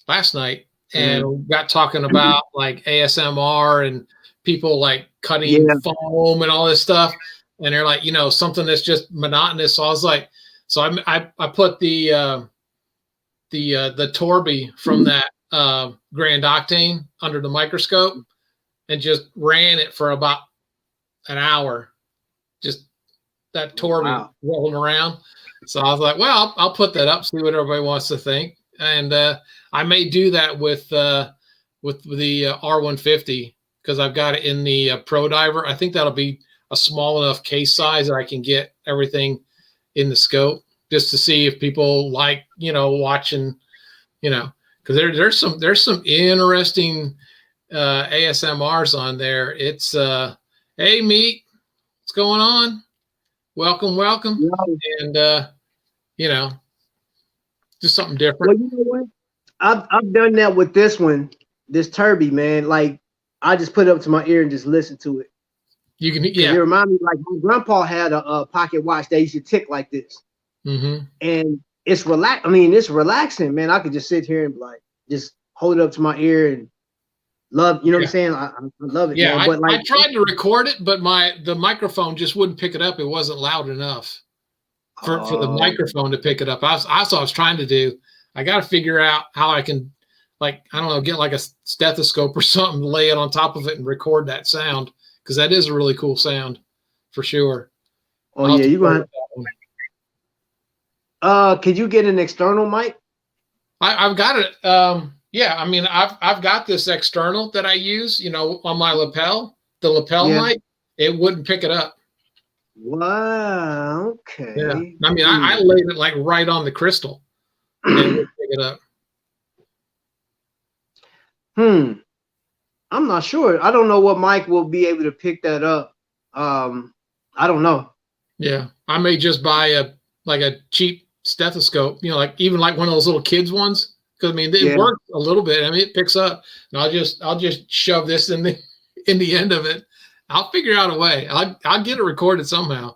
Speaker 1: last night, and we got talking about like ASMR and people like cutting foam and all this stuff. And they're like, you know, something that's just monotonous. So I was like, so I put the Torby from that Grand Octane under the microscope and just ran it for about an hour. Just that Torby rolling around. So I was like, well, I'll put that up, see what everybody wants to think. And I may do that with the R150 because I've got it in the Pro Diver. I think that'll be a small enough case size that I can get everything in the scope just to see if people like, you know, watching, you know, because there's some interesting ASMRs on there. It's hey Meat, what's going on? Welcome. And you know, just something different.
Speaker 3: Well, you know what? I've done that with this one, this Turby, man. Like, I just put it up to my ear and just listen to it.
Speaker 1: You can,
Speaker 3: It remind me, like, my grandpa had a pocket watch that used to tick like this. And it's it's relaxing, man. I could just sit here and like just hold it up to my ear and love, you know what I'm saying? I love it.
Speaker 1: Yeah,
Speaker 3: man. But like,
Speaker 1: I tried to record it, but the microphone just wouldn't pick it up. It wasn't loud enough for the microphone to pick it up. That's what I was trying to do. I got to figure out how I can, like, I don't know, get like a stethoscope or something, lay it on top of it and record that sound, because that is a really cool sound for sure.
Speaker 3: Oh, yeah, you going to could you get an external mic?
Speaker 1: I've got it. Yeah, I mean, I've got this external that I use, you know, on my lapel, the lapel mic. It wouldn't pick it up.
Speaker 3: Wow. Okay.
Speaker 1: Yeah. I mean, I laid it like right on the crystal and it wouldn't pick it up.
Speaker 3: I'm not sure. I don't know what mic will be able to pick that up. I don't know.
Speaker 1: Yeah, I may just buy a cheap stethoscope, you know, like even like one of those little kids ones, because I mean it works a little bit. I mean, it picks up, and I'll just shove this in the end of it. I'll figure out a way. I'll get it recorded somehow.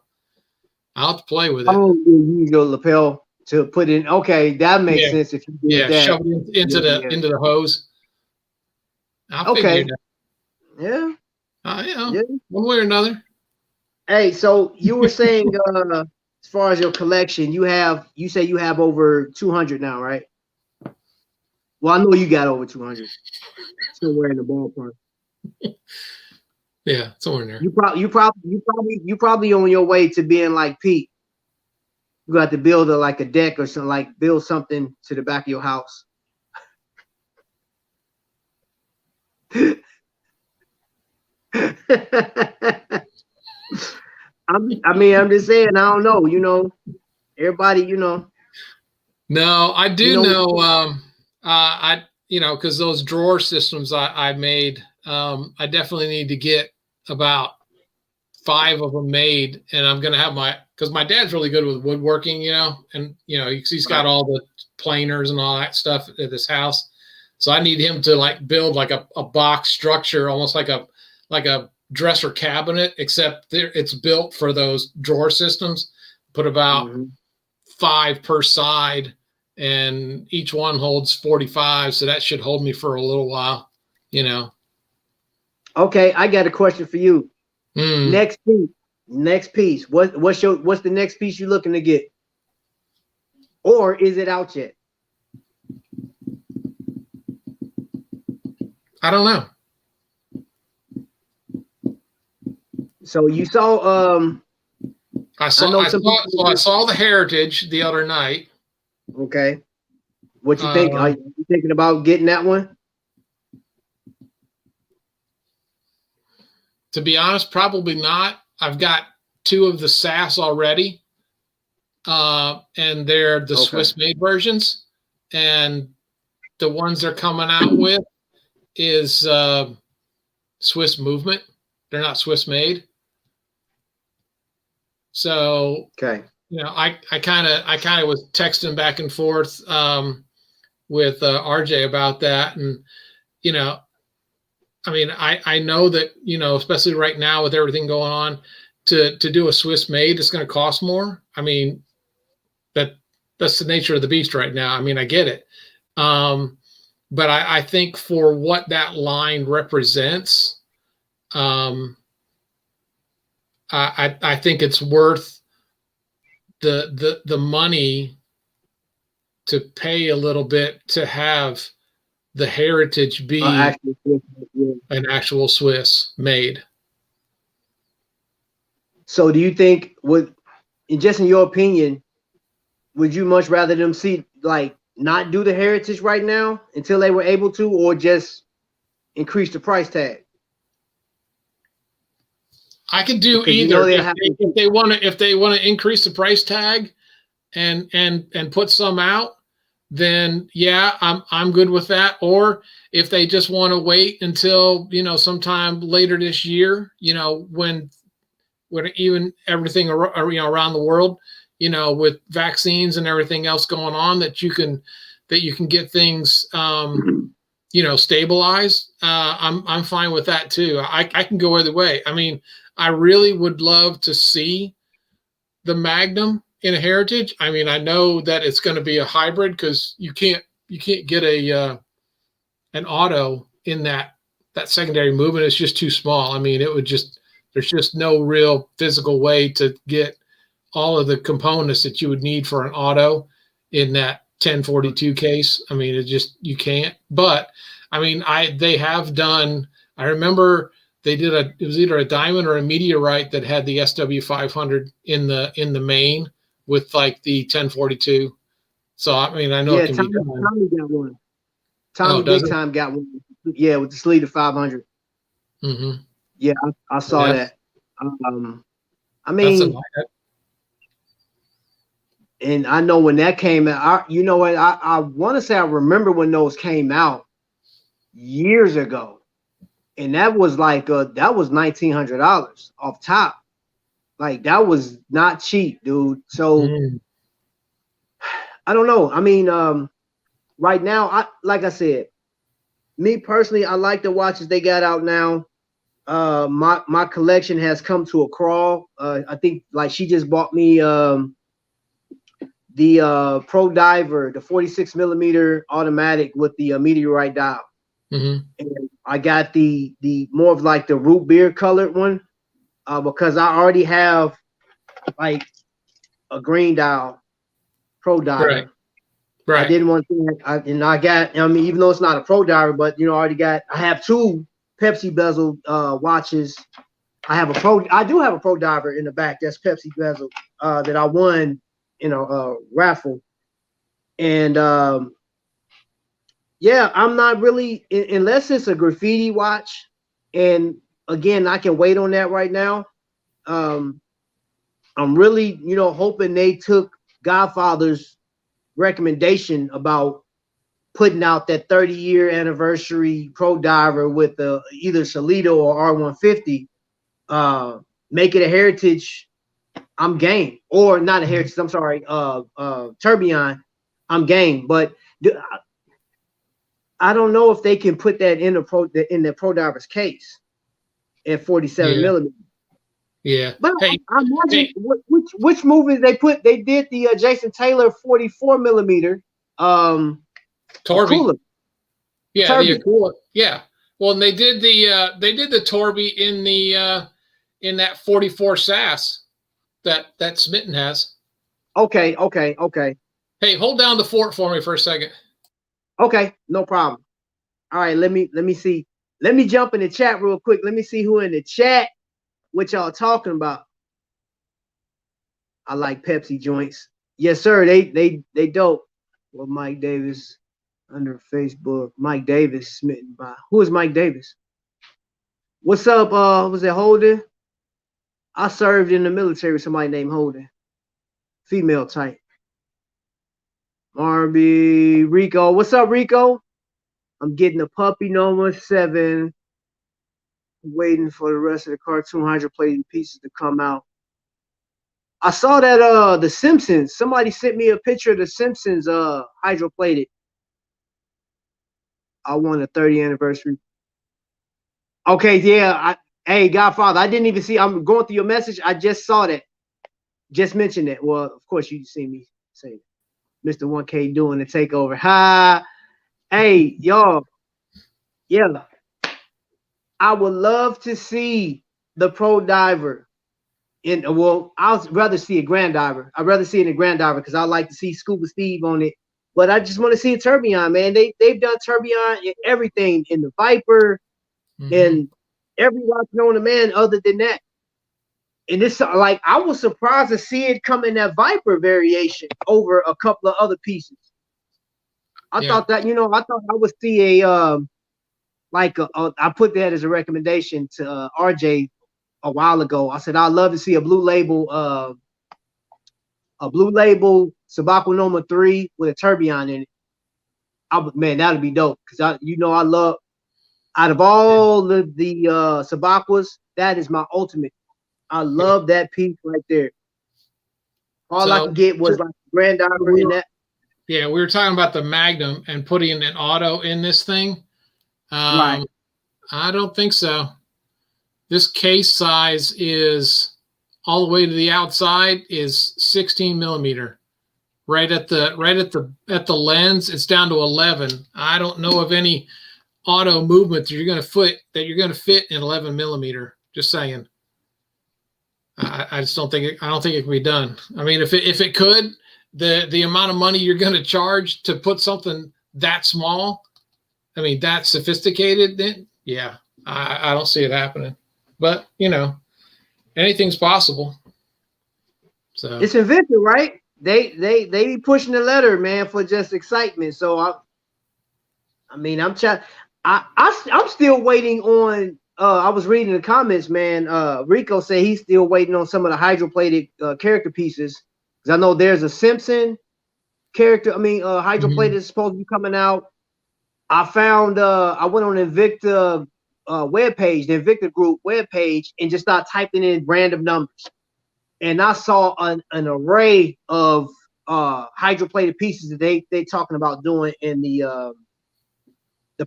Speaker 1: I'll have to play with it.
Speaker 3: Oh, you use your lapel to put in. Okay, that makes sense. If you do that,
Speaker 1: shove it into the hose. I'll figure it out.
Speaker 3: Yeah.
Speaker 1: You know, one way or another.
Speaker 3: Hey, so you were saying as far as your collection, you say you have over 200 now, right? Well, I know you got over 200. Somewhere in the ballpark.
Speaker 1: Yeah, somewhere in there.
Speaker 3: You probably on your way to being like Pete. You got to build a deck or something, like build something to the back of your house. I'm just saying, I don't know, you know, everybody, you know.
Speaker 1: No, I do know, you know, because those drawer systems I made, I definitely need to get about 5 of them made, and I'm going to have because my dad's really good with woodworking, you know, and, you know, he's got all the planers and all that stuff at his house. So I need him to like build like a box structure, almost like a dresser cabinet, except it's built for those drawer systems. Put about 5 per side, and each one holds 45. So that should hold me for a little while, you know.
Speaker 3: Okay, I got a question for you.
Speaker 1: Mm.
Speaker 3: Next piece. What's the next piece you're looking to get? Or is it out yet?
Speaker 1: I don't know.
Speaker 3: So you saw
Speaker 1: I saw the Heritage the other night.
Speaker 3: Okay. What you think? Are you thinking about getting that one?
Speaker 1: To be honest, probably not. I've got 2 of the SAS already. And they're the Swiss made versions. And the ones they're coming out with is Swiss movement. They're not Swiss made. So you know, I kind of was texting back and forth with RJ about that, and you know, I mean, I know that, you know, especially right now with everything going on, to do a Swiss made, it's going to cost more. I mean, that's the nature of the beast right now. I mean, I get it, but I think for what that line represents, I think it's worth the money to pay a little bit to have the Heritage be an actual Swiss made.
Speaker 3: So do you think, just in your opinion, would you much rather them see, like, not do the Heritage right now until they were able to, or just increase the price tag?
Speaker 1: I could do either. If they want to increase the price tag and put some out, then yeah, I'm good with that. Or if they just want to wait until, you know, sometime later this year, you know, when even everything, you know, around the world, you know, with vaccines and everything else going on, that you can get things you know, stabilized. I'm fine with that too. I can go either way. I mean, I really would love to see the Magnum in a Heritage. I mean, I know that it's going to be a hybrid because you can't get an auto in that secondary movement. It's just too small. I mean, there's just no real physical way to get all of the components that you would need for an auto in that 1042 case. I mean, you can't. But I mean, they have done. I remember they did it was either a diamond or a meteorite that had the SW500 in the main with like the 1042. So I mean, I know it can be done.
Speaker 3: Tommy got one. Tommy Big Time got one. Yeah, with the Sleater 500.
Speaker 1: Mm-hmm.
Speaker 3: Yeah, I saw that. I mean, and I know when that came out, you know what? I want to say I remember when those came out years ago, and that was like that was $1,900 off top. Like, that was not cheap, dude. So I don't know. I mean, right now, like I said, me personally, I like the watches they got out now. My collection has come to a crawl. I think, like, she just bought me the Pro Diver, the 46 millimeter automatic with the meteorite dial. And I got the more of like the root beer colored one because I already have like a green dial Pro Diver. Right. I didn't want to. I got. I mean, even though it's not a Pro Diver, but you know, I have 2 Pepsi bezel watches. I do have a Pro Diver in the back that's Pepsi bezel that I won in a raffle. And yeah, I'm not really, unless it's a graffiti watch. And again, I can wait on that right now. I'm really, you know, hoping they took Godfather's recommendation about putting out that 30-year anniversary Pro Diver with either Solito or R150. Make it a Heritage. I'm game. Or not a Heritage. I'm sorry. Tourbillon. I'm game. But I don't know if they can put that in the Pro Diver's case at 47 millimeters.
Speaker 1: Yeah.
Speaker 3: But hey, I imagine which movies they did the Jason Taylor 44 millimeter
Speaker 1: Torby.
Speaker 3: Cooler.
Speaker 1: Yeah,
Speaker 3: Turby.
Speaker 1: the Akula. Yeah. Well, and they did the Torby in that 44 SAS that Smitten has.
Speaker 3: Okay.
Speaker 1: Hey, hold down the fort for me for a second.
Speaker 3: Okay, no problem. All right, let me see. Let me jump in the chat real quick. Let me see who in the chat, what y'all talking about. I like Pepsi joints. Yes, sir. They dope. Well, Mike Davis under Facebook. Mike Davis smitten by. Who is Mike Davis? What's up? Was it Holden? I served in the military with somebody named Holden. Female type. RB Rico. What's up, Rico? I'm getting a puppy number 7. Waiting for the rest of the cartoon hydroplated pieces to come out. I saw that the Simpsons. Somebody sent me a picture of the Simpsons hydroplated. I won a 30th anniversary. Okay, yeah. Hey, Godfather, I didn't even see. I'm going through your message. I just saw that. Just mentioned that. Well, of course you see me say it. Mr. 1K doing the takeover. Ha! Hey, y'all. Yeah. I would love to see the pro diver. I'd rather see a grand diver. I'd rather see it in a grand diver because I like to see Scuba Steve on it. But I just want to see a tourbillon, man. They've done tourbillon in everything, in the Viper, and every watch known to man other than that. And this, like, I was surprised to see it come in that Viper variation over a couple of other pieces. I thought that, I thought I would see I put that as a recommendation to RJ a while ago. I said I'd love to see a blue label Sabaku Noma 3 with a tourbillon in it. Man, that'd be dope because I love, out of all the Sabakuas, that is my ultimate. I love that piece right there. All I could get was like Grand Diver in that.
Speaker 1: Yeah, we were talking about the Magnum and putting an auto in this thing.
Speaker 3: Right.
Speaker 1: I don't think so. This case size is all the way to the outside is 16 millimeter. Right at the lens, it's down to 11. I don't know of any auto movement that you're going to fit in 11 millimeter. Just saying. I just don't think it can be done. I mean, if it could, the amount of money you're going to charge to put something that small, I mean, that sophisticated, then yeah, I don't see it happening. But anything's possible. So
Speaker 3: it's Invicta, right? They be pushing the letter, man, for just excitement. So I'm still waiting on. I was reading the comments, man. Rico said he's still waiting on some of the hydroplated character pieces because I know there's a Simpson character. Hydroplated is supposed to be coming out. I found. I went on Invicta webpage, the Invicta group webpage, and just started typing in random numbers, and I saw an array of hydroplated pieces that they talking about doing in the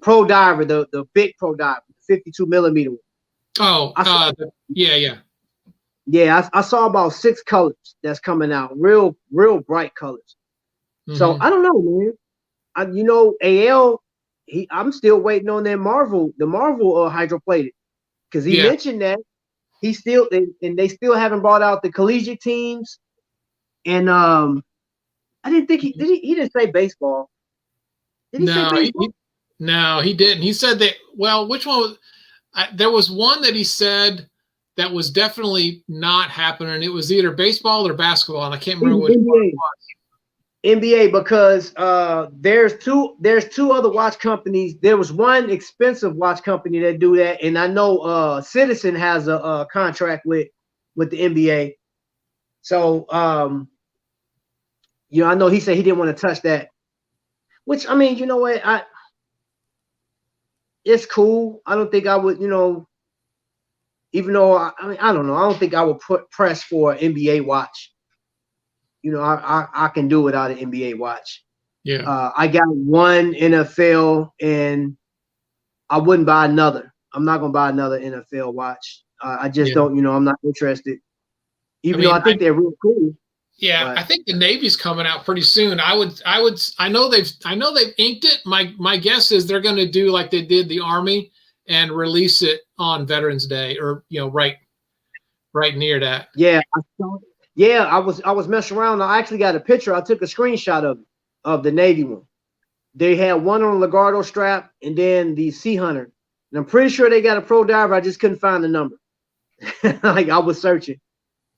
Speaker 3: pro diver, the big pro diver. 52 millimeter.
Speaker 1: Oh, yeah.
Speaker 3: Yeah, I saw about 6 colors that's coming out, real bright colors. So I don't know, man. AL, I'm still waiting on that the Marvel hydroplated, because he mentioned that he still and they still haven't brought out the collegiate teams. And I didn't think he didn't say baseball. Did he say baseball?
Speaker 1: No, he didn't. He said that. Well, which one was? There was one that he said that was definitely not happening. It was either baseball or basketball, and I can't remember which one it was.
Speaker 3: NBA, because there's two other watch companies. There was one expensive watch company that do that, and I know Citizen has a contract with the NBA. So I know he said he didn't want to touch that. Which, I mean, you know what? It's cool. I don't think I would, even though I don't know. I don't think I would press for an NBA watch. I can do without an NBA watch.
Speaker 1: Yeah.
Speaker 3: I got one NFL, and I wouldn't buy another. I'm not gonna buy another NFL watch. I just don't. I'm not interested. Even though I think they're real cool.
Speaker 1: Yeah,
Speaker 3: But
Speaker 1: I think the Navy's coming out pretty soon. I know they've inked it. My guess is they're going to do like they did the Army and release it on Veterans Day, or right near that.
Speaker 3: yeah, I was messing around. I actually got a picture. I took a screenshot of the Navy one. They had one on the Legardo strap and then the Sea Hunter. And I'm pretty sure they got a Pro Diver. I just couldn't find the number. Like I was searching.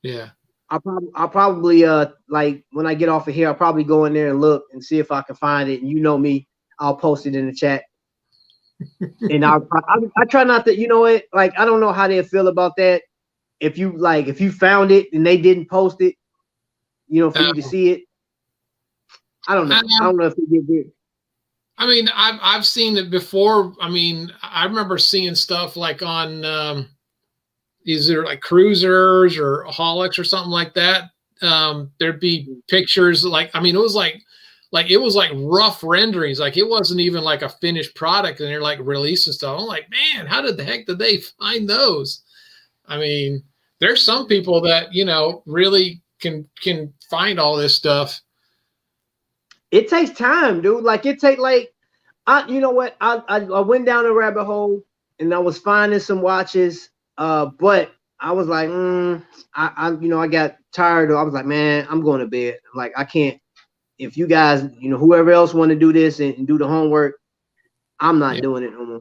Speaker 1: Yeah.
Speaker 3: I'll probably like when I get off of here, I'll probably go in there and look and see if I can find it. And you know me, I'll post it in the chat. And I try not to, you know what? Like I don't know how they feel about that. If you found it and they didn't post it, for you to see it. I don't know. I don't know if they did.
Speaker 1: I mean, I've seen it before. I mean, I remember seeing stuff like on either like cruisers or Holics or something like that. There'd be pictures like, I mean, it was like rough renderings. Like it wasn't even like a finished product, and they're like releasing stuff. I'm like, man, how the heck did they find those? I mean, there's some people that, really can find all this stuff.
Speaker 3: It takes time, dude. Like it take you know what? I went down a rabbit hole and I was finding some watches. But I was like, I got tired. I was like, man, I'm going to bed. Like I can't. If you guys, whoever else want to do this and do the homework, I'm not doing it no more.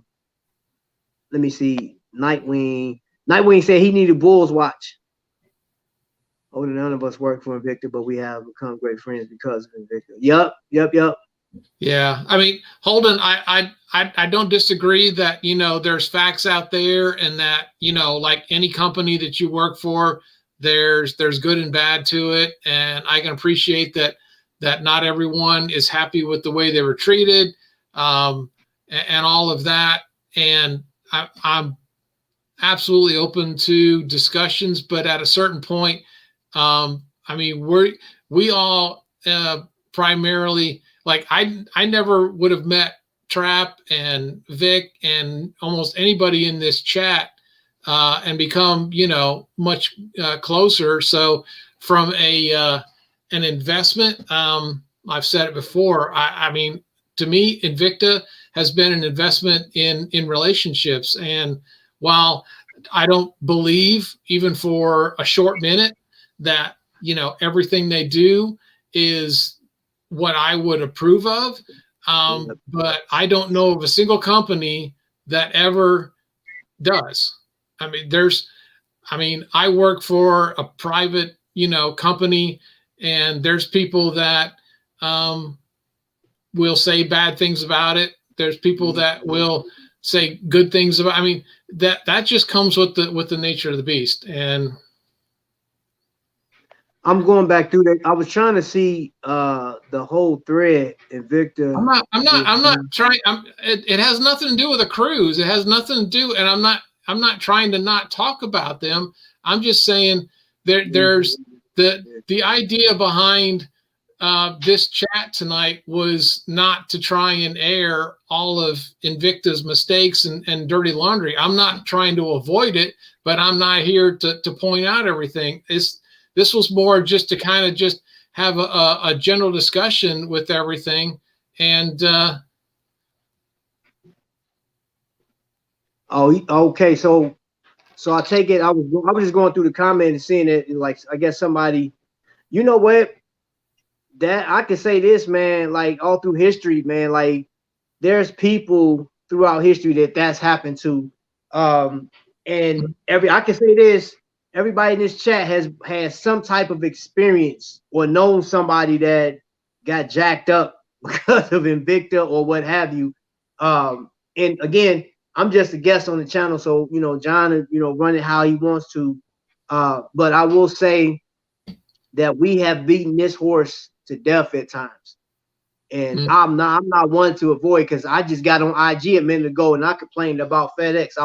Speaker 3: Let me see. Nightwing said he needed Bull's watch. Oh, none of us work for Invicta, but we have become great friends because of Invicta. Yup.
Speaker 1: Yeah, I mean, Holden, I don't disagree that there's facts out there, and that like any company that you work for, there's good and bad to it, and I can appreciate that not everyone is happy with the way they were treated, and all of that, and I'm absolutely open to discussions, but at a certain point, I mean, we all primarily, like I never would have met Trap and Vic and almost anybody in this chat and become much closer. So from an investment, I've said it before. I mean, to me, Invicta has been an investment in relationships. And while I don't believe even for a short minute that everything they do is what I would approve of, but I don't know of a single company that ever does. I mean, I work for a private company, and there's people that will say bad things about it. There's people that will say good things about. I mean, that just comes with the nature of the beast. And
Speaker 3: I'm going back through that. I was trying to see the whole thread. Invicta.
Speaker 1: I'm not trying. It has nothing to do with a cruise. It has nothing to do. And I'm not trying to not talk about them. I'm just saying there's the idea behind this chat tonight was not to try and air all of Invicta's mistakes and dirty laundry. I'm not trying to avoid it, but I'm not here to point out everything. This was more just to kind of just have a general discussion with everything. And
Speaker 3: okay. So I take it. I was just going through the comment and seeing it. Like I guess somebody, you know what? That I can say this, man. Like all through history, man. Like there's people throughout history that's happened to. And I can say this. Everybody in this chat has some type of experience or known somebody that got jacked up because of Invicta or what have you. And again, I'm just a guest on the channel, so John, run it how he wants to. But I will say that we have beaten this horse to death at times, and I'm not one to avoid, because I just got on IG a minute ago and I complained about FedEx.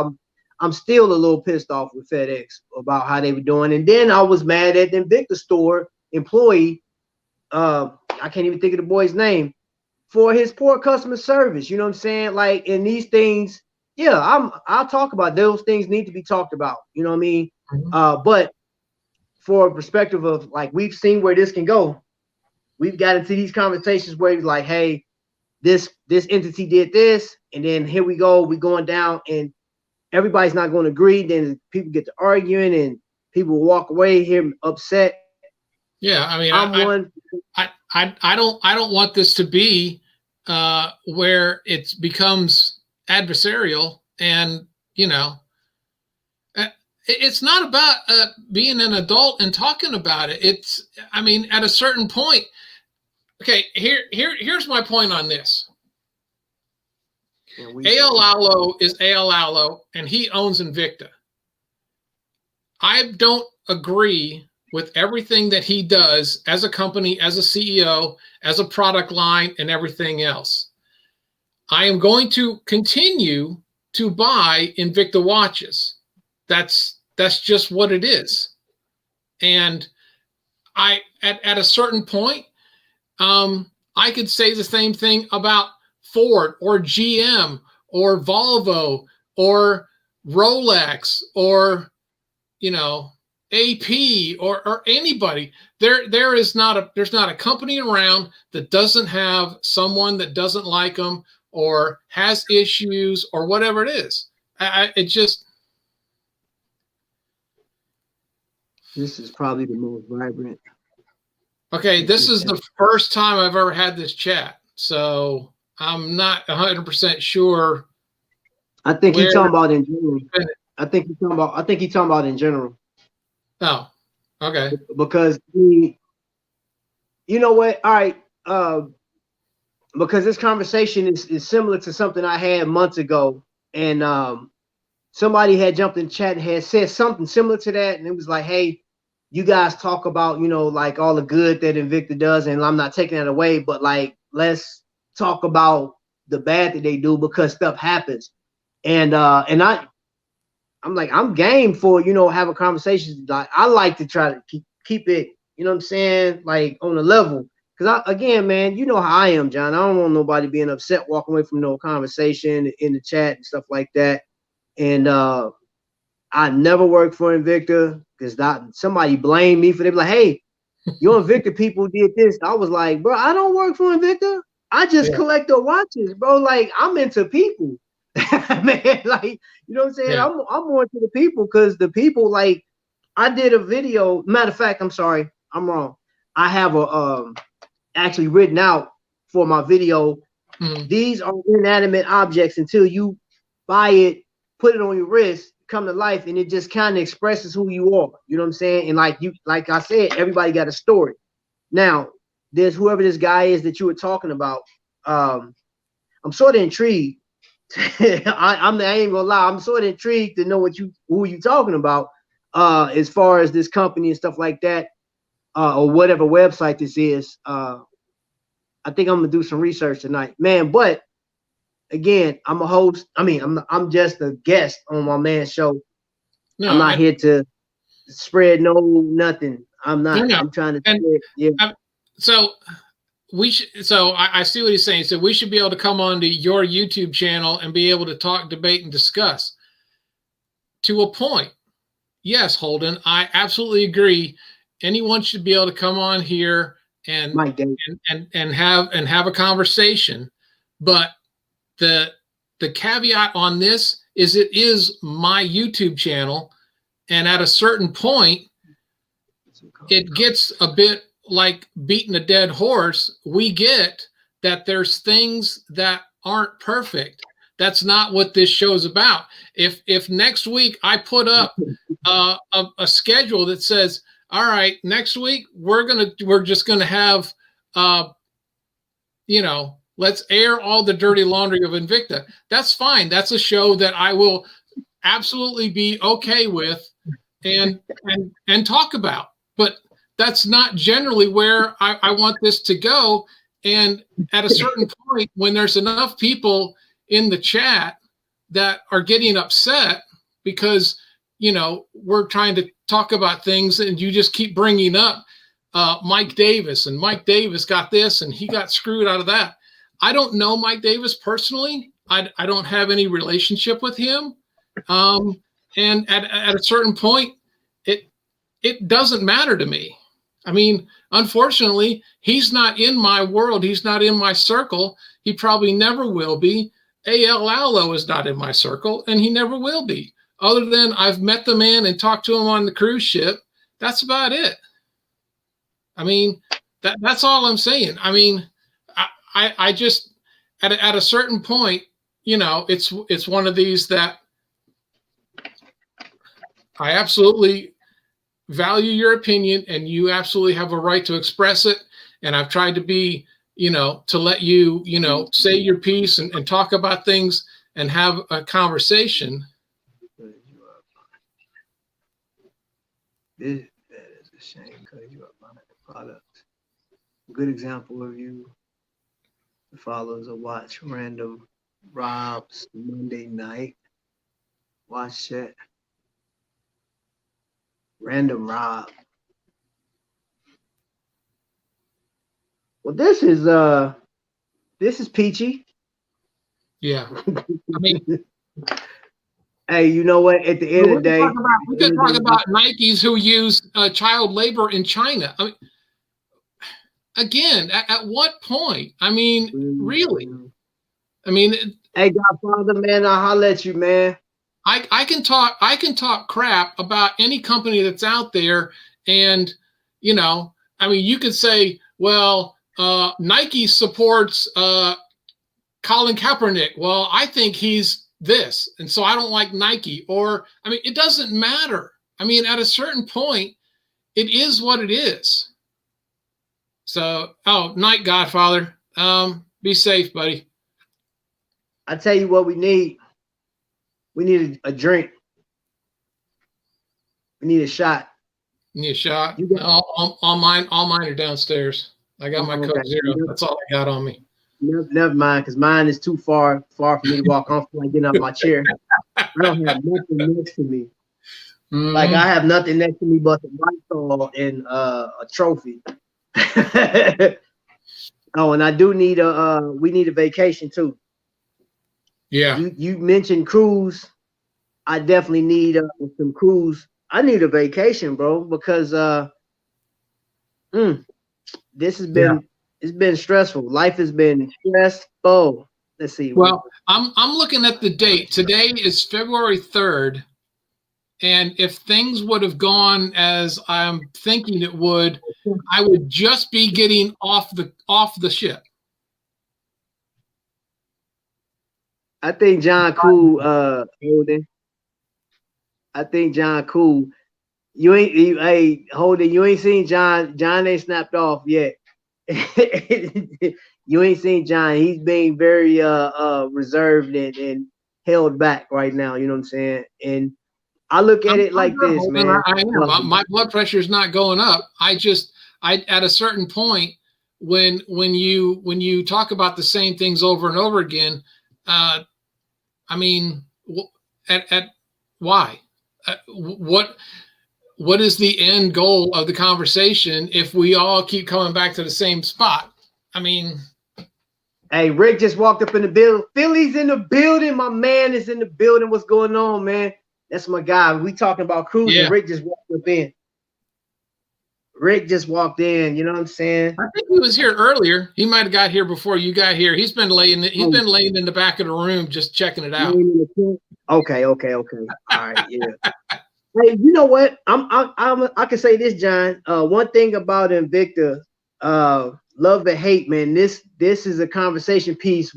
Speaker 3: I'm still a little pissed off with FedEx about how they were doing. And then I was mad at the Invicta store employee. I can't even think of the boy's name, for his poor customer service. You know what I'm saying? Like, in these things, yeah, I'll talk about those things need to be talked about. You know what I mean? But for a perspective of like, we've seen where this can go. We've got into these conversations where he's like, hey, this entity did this, and then here we go, we're going down, and everybody's not going to agree. Then people get to arguing, and people walk away here upset.
Speaker 1: Yeah, I mean,
Speaker 3: I
Speaker 1: don't want this to be where it becomes adversarial, and it's not about being an adult and talking about it. It's, I mean, at a certain point. Okay, here's my point on this. A.L. Allo is A.L. Allo, and he owns Invicta. I don't agree with everything that he does as a company, as a CEO, as a product line, and everything else. I am going to continue to buy Invicta watches. That's just what it is. And at a certain point, I could say the same thing about Ford or GM or Volvo or Rolex or, AP or anybody. There's not a company around that doesn't have someone that doesn't like them or has issues or whatever it is.
Speaker 3: This is probably the most vibrant.
Speaker 1: Okay, this is the first time I've ever had this chat, so I'm not 100% sure.
Speaker 3: I think he's talking about in general. I think he's talking about in general.
Speaker 1: Oh, okay.
Speaker 3: Because you know what? All right. Because this conversation is similar to something I had months ago, and somebody had jumped in chat and had said something similar to that, and it was like, hey, you guys talk about, like all the good that Invicta does, and I'm not taking that away, but like, let's talk about the bad that they do, because stuff happens. And I'm like, I'm game for, have a conversation. Like, I like to try to keep it, you know what I'm saying? Like on a level. Cause again, man, you know how I am, John. I don't want nobody being upset, walking away from no conversation in the chat and stuff like that. And, I never worked for Invicta because somebody blamed me for they be like, hey, your Invicta people did this. I was like, bro, I don't work for Invicta. I just collect the watches, bro. Like, I'm into people. Man, like, you know what I'm saying? Yeah. I'm more into the people, because the people, like, I did a video. Matter of fact, I'm sorry, I'm wrong. I have a actually written out for my video. These are inanimate objects until you buy it, put it on your wrist, come to life, and it just kind of expresses who you are. You know what I'm saying? And like I said, everybody got a story. Now, there's whoever this guy is that you were talking about. I'm sort of intrigued. I ain't gonna lie. I'm sort of intrigued to know who you talking about, as far as this company and stuff like that, or whatever website this is. I think I'm gonna do some research tonight, man. But again, I'm a host. I mean, I'm just a guest on my man's show. No, I'm not here to spread nothing. I'm not. No. I'm trying to spread, yeah.
Speaker 1: So I see what he's saying. So we should be able to come onto your YouTube channel and be able to talk, debate, and discuss. To a point, yes, Holden, I absolutely agree. Anyone should be able to come on here and have a conversation. But the caveat on this is it is my YouTube channel, and at a certain point, it gets a bit like beating a dead horse. We get that there's things that aren't perfect. That's not what this show is about. If next week I put up a schedule that says, all right, next week we're just gonna have let's air all the dirty laundry of Invicta. That's fine. That's a show that I will absolutely be okay with and talk about. But that's not generally where I want this to go. And at a certain point, when there's enough people in the chat that are getting upset because, we're trying to talk about things and you just keep bringing up Mike Davis, and Mike Davis got this and he got screwed out of that. I don't know Mike Davis personally. I don't have any relationship with him. And at a certain point, it doesn't matter to me. I mean, unfortunately, he's not in my world. He's not in my circle. He probably never will be. A.L. Allo is not in my circle, and he never will be. Other than I've met the man and talked to him on the cruise ship. That's about it. I mean, that's all I'm saying. I mean, I just, at a certain point, you know, it's one of these that I absolutely value your opinion, and you absolutely have a right to express it. And I've tried to be, you know, to let you, you know, say your piece and talk about things and have a conversation.
Speaker 3: That is a shame because you are buying the product. A good example of you follows a watch random Rob's Monday night. Watch that. Random Rob. Well, this is peachy.
Speaker 1: Yeah. I mean,
Speaker 3: hey, you know what? At the end of the day,
Speaker 1: we could talk about Nikes who use child labor in China. I mean, again, at what point? I mean, really? I mean,
Speaker 3: hey, Godfather, man, I'll holler at you, man.
Speaker 1: I can talk crap about any company that's out there, and you know, I mean, you could say, well, Nike supports Colin Kaepernick. Well, I think he's this, and so I don't like Nike. Or, I mean, it doesn't matter. I mean, at a certain point, it is what it is. So, night, Godfather. Be safe, buddy.
Speaker 3: I tell you what we need. We need a drink. We need a shot.
Speaker 1: You need a shot? All mine are downstairs. I got my Coke Zero. That's all I got on me.
Speaker 3: Never mind, because mine is too far for me to walk. I don't feel like getting out of my chair. I don't have nothing next to me. Mm-hmm. Like I have nothing next to me but the Lysol and a trophy. Oh, and I do need we need a vacation too.
Speaker 1: Yeah.
Speaker 3: You mentioned cruise. I definitely need some cruise. I need a vacation, bro, because this has been it's been stressful. Life has been stressful. Let's see.
Speaker 1: Well, I'm looking at the date. Today is February 3rd. And if things would have gone as I'm thinking it would, I would just be getting off the ship.
Speaker 3: I think John Cool, Holden. I think John Cool. Hey, Holden, you ain't seen John. John ain't snapped off yet. You ain't seen John. He's being very reserved and held back right now. You know what I'm saying? And I look at it like this, man.
Speaker 1: My blood pressure is not going up. I at a certain point when you talk about the same things over and over again, I mean, at why? What is the end goal of the conversation if we all keep coming back to the same spot? I mean,
Speaker 3: hey, Rick just walked up in the building. Philly's in the building. My man is in the building. What's going on, man? That's my guy. We talking about cruising. Yeah. Rick just walked up in. Rick just walked in. You know what I'm saying?
Speaker 1: I think he was here earlier. He might have got here before you got here. He's been laying. He's been laying in the back of the room, just checking it out.
Speaker 3: Okay. All right. Yeah. Hey, you know what? I can say this, John. One thing about Invicta, love and hate, man. This is a conversation piece,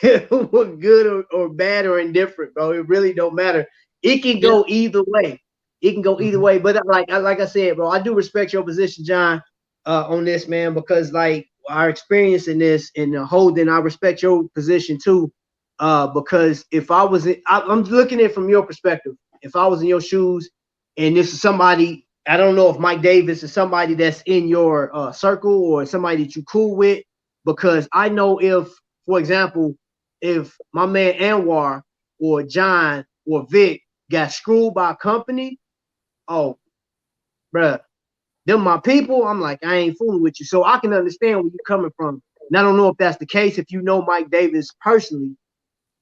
Speaker 3: good or bad or indifferent, bro. It really don't matter. It can go either way. It can go either way. But like I said, bro, I do respect your position, John, on this, man, because like our experience in this and Holden, I respect your position too. Because if I was, I'm looking at it from your perspective. If I was in your shoes, and this is somebody, I don't know if Mike Davis is somebody that's in your circle or somebody that you cool with, because I know if, for example, if my man Anwar or John or Vic got screwed by a company, oh, bruh, them my people. I'm like, I ain't fooling with you. So I can understand where you're coming from. And I don't know if that's the case. If you know Mike Davis personally,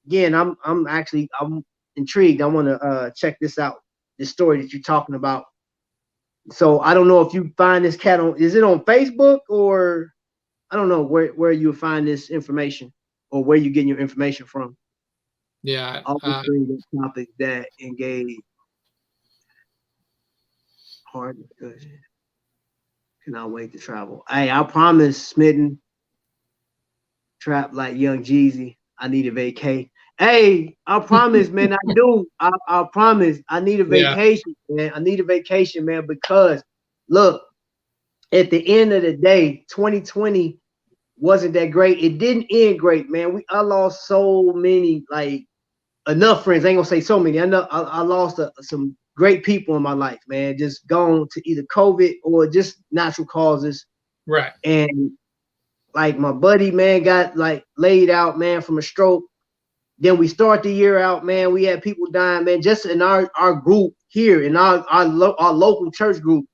Speaker 3: again, I'm intrigued. I want to check this out, this story that you're talking about. So I don't know if you find this cat on, is it on Facebook, or I don't know where you find this information or where you getting your information from.
Speaker 1: Yeah.
Speaker 3: Always bring the topics that engage hard discussion. Cannot wait to travel. Hey, I promise, Smitten, trap like Young Jeezy. I need a vacay. Hey, I promise, man. I do. I promise. I need a vacation, man. I need a vacation, man, because look, at the end of the day, 2020 wasn't that great. It didn't end great, man. I lost so many, like, enough friends. I ain't gonna say so many. I know I lost some great people in my life, man. Just gone to either COVID or just natural causes.
Speaker 1: Right.
Speaker 3: And like my buddy, man, got like laid out, man, from a stroke. Then we start the year out, man. We had people dying, man. Just in our group here, in our local church group,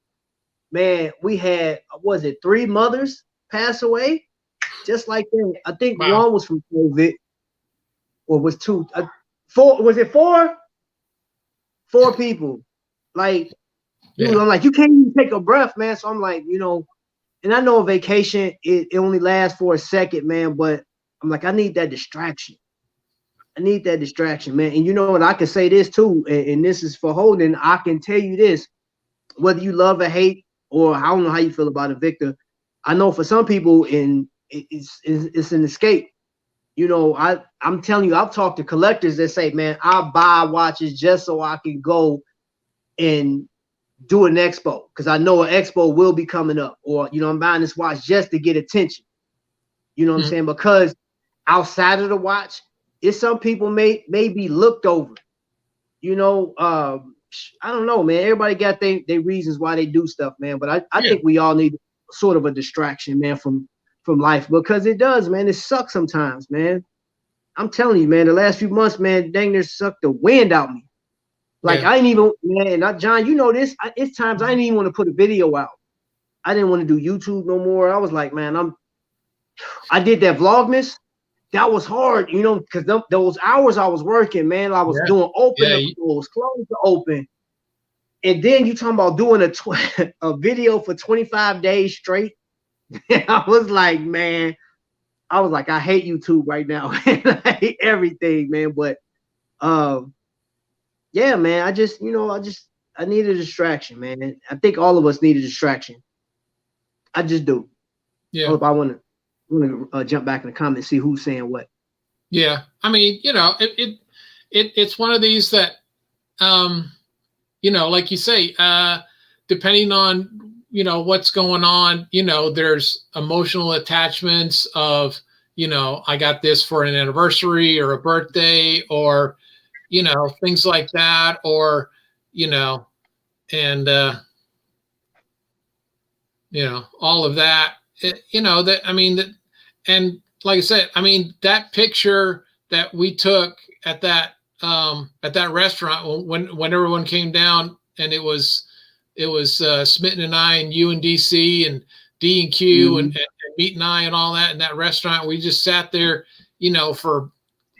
Speaker 3: man, we had, was it 3 mothers pass away? Just like that. I think one was from COVID, or was 2, 4, was it 4? 4 people. Like, dude, I'm like, you can't even take a breath, man. So I'm like, you know, and I know a vacation, it only lasts for a second, man, but I'm like, I need that distraction. I need that distraction, man. And you know what? I can say this too, and this is for Holden. I can tell you this, whether you love or hate, or I don't know how you feel about Invicta. I know for some people, it's an escape. You know, I'm telling you, I've talked to collectors that say, man, I buy watches just so I can go and do an expo, because I know an expo will be coming up, or, you know, I'm buying this watch just to get attention. You know what I'm saying? Because outside of the watch, it's some people may be looked over. You know, I don't know, man. Everybody got their reasons why they do stuff, man. But I think we all need sort of a distraction, man, from life, because it does, man. It sucks sometimes, man. I'm telling you, man, the last few months, man, dang near sucked the wind out me. Like, I ain't even, man, John, you know this, it's times I didn't even want to put a video out. I didn't want to do YouTube no more. I was like, man, I did that Vlogmas. That was hard, you know, because those hours I was working, man, I was doing open to close, close to open. And then you talking about doing a video for 25 days straight. I was like, man, I hate YouTube right now. I hate everything, man. But yeah, man, I need a distraction, man. I think all of us need a distraction. I just do. Yeah. I hope I want to jump back in the comments, see who's saying what.
Speaker 1: Yeah, I mean, you know, it's one of these that, you know, like you say, depending on, you know, what's going on, you know, there's emotional attachments of, you know, I got this for an anniversary or a birthday, or, you know, things like that, or, you know, and, you know, all of that, you know, that, I mean, that, and like I said, I mean, that picture that we took at that restaurant when everyone came down, and it was Smitten and I and you and DC and D and Q and Meat and I and all that in that restaurant. We just sat there, you know, for,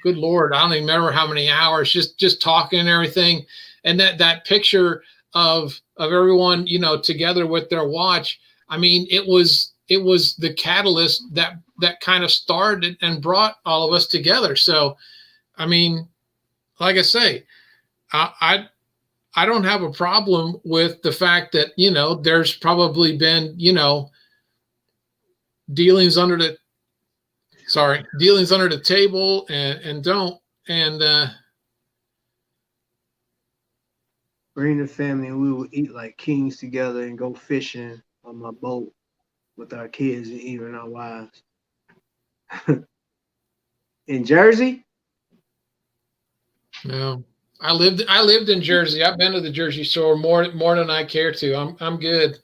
Speaker 1: good Lord, I don't even remember how many hours, just talking and everything. And that picture of everyone, you know, together with their watch. I mean, it was the catalyst that kind of started and brought all of us together. So, I mean, like I say, I don't have a problem with the fact that, you know, there's probably been, you know, dealings under the table and
Speaker 3: bring the family and we will eat like kings together and go fishing on my boat with our kids and even our wives. In Jersey?
Speaker 1: No. I lived in Jersey. I've been to the Jersey Shore more than I care to. I'm good.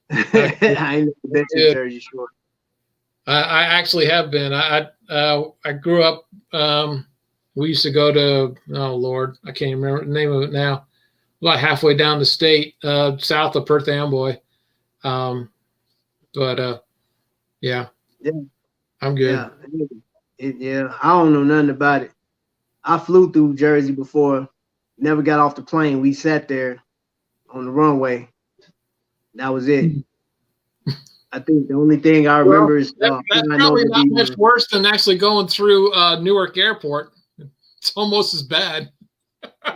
Speaker 3: I ain't never been to Jersey Shore.
Speaker 1: I actually have been. I grew up. We used to go to, oh Lord, I can't remember the name of it now. About halfway down the state, south of Perth Amboy. But yeah, I'm good.
Speaker 3: Yeah, I don't know nothing about it. I flew through Jersey before, never got off the plane. We sat there on the runway. That was it. I think the only thing I remember is
Speaker 1: that's probably not much worse than actually going through Newark Airport. It's almost as bad.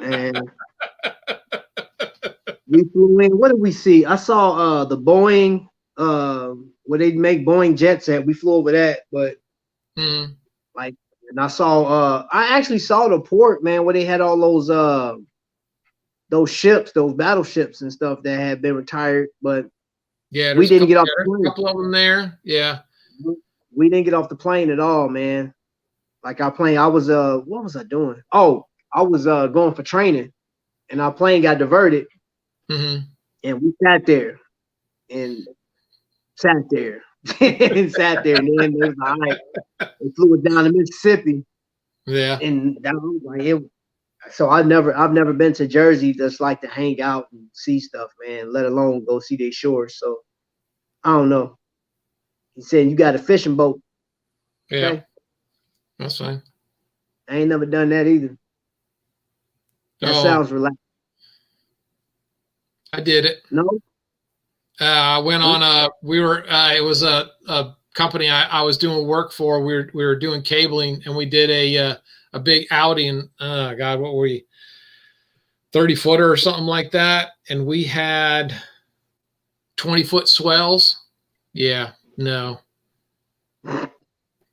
Speaker 3: And we flew in. What did we see? I saw the Boeing where they make Boeing jets at. We flew over that, but like, and I saw I actually saw the port, man, where they had all those ships, those battleships and stuff that had been retired, but
Speaker 1: yeah,
Speaker 3: we didn't get off the plane.
Speaker 1: A couple of them there. Yeah.
Speaker 3: We didn't get off the plane at all, man. Like our plane, I was what was I doing? Oh, I was going for training, and our plane got diverted, and we sat there and sat there and sat there, and then they was all right. They flew it down to Mississippi.
Speaker 1: Yeah,
Speaker 3: and that was like it. So I've never been to Jersey just like to hang out and see stuff, man, let alone go see their shores. So I don't know. He said you got a fishing boat.
Speaker 1: Yeah.
Speaker 3: Okay?
Speaker 1: That's fine.
Speaker 3: I ain't never done that either. That sounds relaxing.
Speaker 1: I did it.
Speaker 3: No?
Speaker 1: I went on it was a company I was doing work for. We were doing cabling, and we did a big outing. God, what were we? 30-footer or something like that. And we had 20-foot swells. Yeah, no.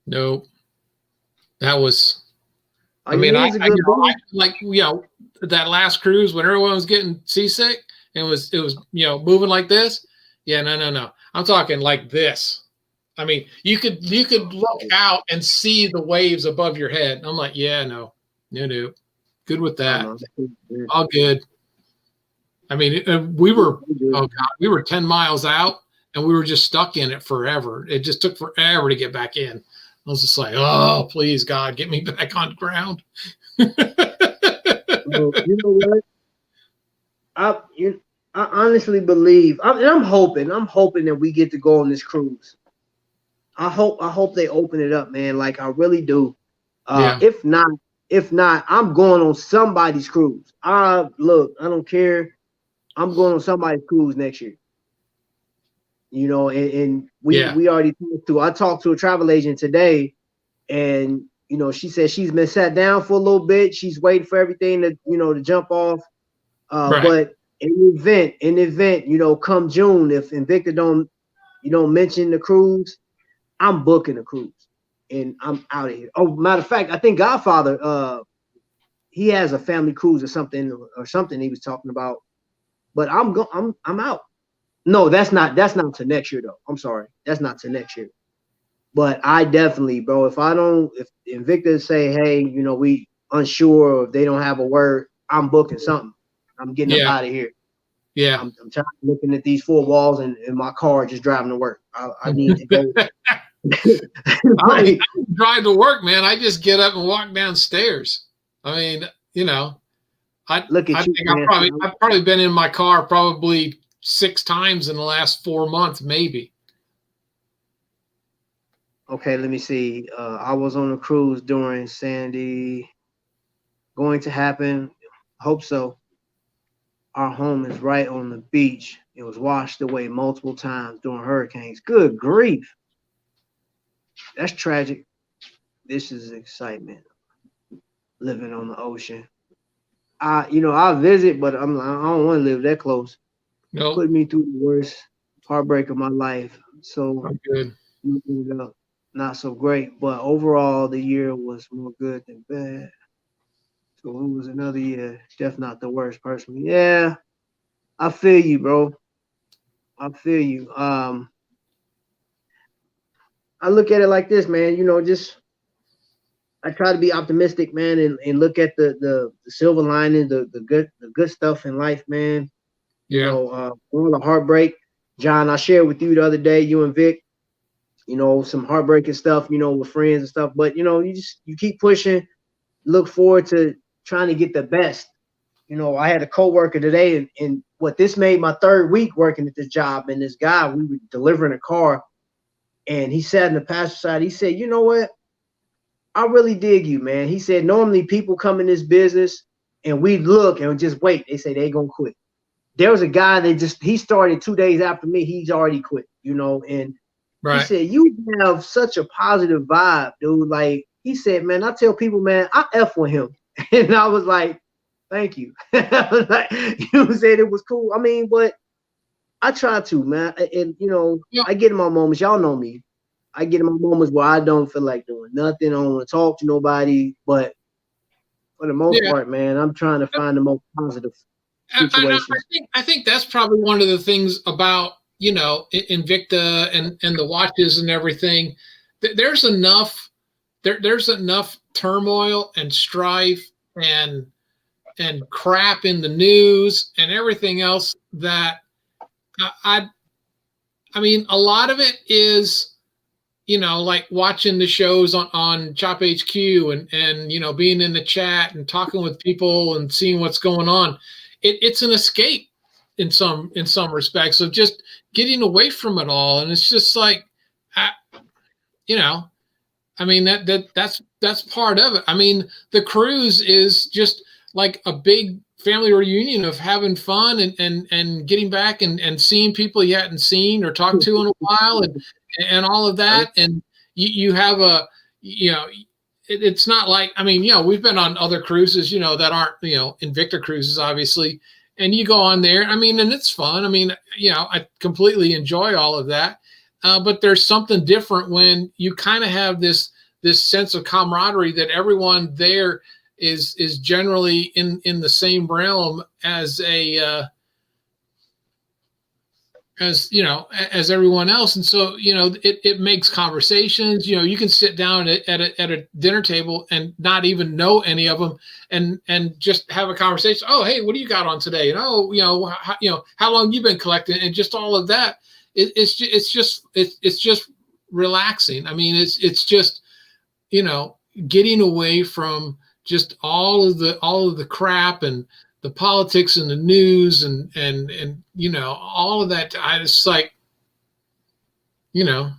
Speaker 1: Nope. That was, I mean, that last cruise when everyone was getting seasick and it was moving like this. Yeah, no. I'm talking like this. I mean, you could look out and see the waves above your head. I'm like, yeah, no. Good with that. All good. I mean, we were 10 miles out and we were just stuck in it forever. It just took forever to get back in. I was just like, oh, please, God, get me back on the ground.
Speaker 3: Well, you know what? I honestly believe, I'm hoping that we get to go on this cruise. I hope they open it up, man. Like I really do. If not, I'm going on somebody's cruise. Look, I don't care. I'm going on somebody's cruise next year. And we already I talked to a travel agent today, and she said she's been sat down for a little bit. She's waiting for everything to to jump off. Right. But in the event, come June, if Invicta don't mention the cruise, I'm booking a cruise and I'm out of here. Oh, matter of fact, I think Godfather, he has a family cruise or something he was talking about. But I'm out. No, that's not to next year though. I'm sorry, that's not to next year. But I definitely, bro, if Invicta say, hey, we unsure, or if they don't have a word, I'm booking something. I'm getting up out of here.
Speaker 1: Yeah,
Speaker 3: I'm tired of looking at these four walls and in my car just driving to work. I need to go.
Speaker 1: I drive to work, man. I just get up and walk downstairs. I mean, I've probably been in my car probably 6 times in the last 4 months, maybe.
Speaker 3: Okay, let me see. I was on a cruise during Sandy. Going to happen. Hope so. Our home is right on the beach. It was washed away multiple times during hurricanes. Good grief. That's tragic. This is excitement. Living on the ocean. I'll visit, but I don't want to live that close.
Speaker 1: Nope.
Speaker 3: Put me through the worst heartbreak of my life. So
Speaker 1: I'm good.
Speaker 3: Not so great, but overall the year was more good than bad. So it was another year. Definitely not the worst personally. Yeah, I feel you, bro. I feel you. I look at it like this, man. I try to be optimistic, man, and look at the silver lining, the good stuff in life, man.
Speaker 1: Yeah.
Speaker 3: All the heartbreak. John, I shared with you the other day, you and Vic, some heartbreaking stuff, with friends and stuff. But you keep pushing, look forward to trying to get the best. I had a coworker today, and what this made my 3rd week working at this job, and this guy, we were delivering a car, and he sat in the passenger side. He said, you know what? I really dig you, man. He said, normally people come in this business and we look and just wait. They say they gonna quit. there was a guy that he started 2 days after me. He's already quit, you know, and
Speaker 1: Right.
Speaker 3: he said, you have such a positive vibe, dude. Like, he said, man, I tell people, man, I F with him. And I was like, thank you. Like, you said it was cool. I mean, but I try to, man. And, you know,
Speaker 1: Yeah.
Speaker 3: I get in my moments. Y'all know me. I get in my moments where I don't feel like doing nothing. I don't want to talk to nobody. But for the most part, man, I'm trying to find the most positive situations.
Speaker 1: I think that's probably one of the things about, you know, Invicta and the watches and everything. There's enough turmoil and strife and crap in the news and everything else that I mean, a lot of it is, you know, like watching the shows on Chop HQ and, you know, being in the chat and talking with people and seeing what's going on. It's an escape in some respects of just getting away from it all. And it's just like, you know, I mean, that's part of it. I mean, the cruise is just like a big family reunion of having fun and getting back and seeing people you hadn't seen or talked to in a while and all of that. And you have a, you know, it's not like, I mean, you know, we've been on other cruises, you know, that aren't, you know, Invicta cruises, obviously. And you go on there, I mean, and it's fun. I mean, you know, I completely enjoy all of that. But there's something different when you kind of have this sense of camaraderie that everyone there is generally in the same realm as as you know, as everyone else. And so, you know, it makes conversations. You know, you can sit down at a dinner table and not even know any of them and just have a conversation. Oh, hey, what do you got on today? And oh, you know, how long you been collecting, and just all of that. It's just relaxing. I mean, it's just, you know, getting away from just all of the crap and the politics and the news and you know, all of that. I just like, you know,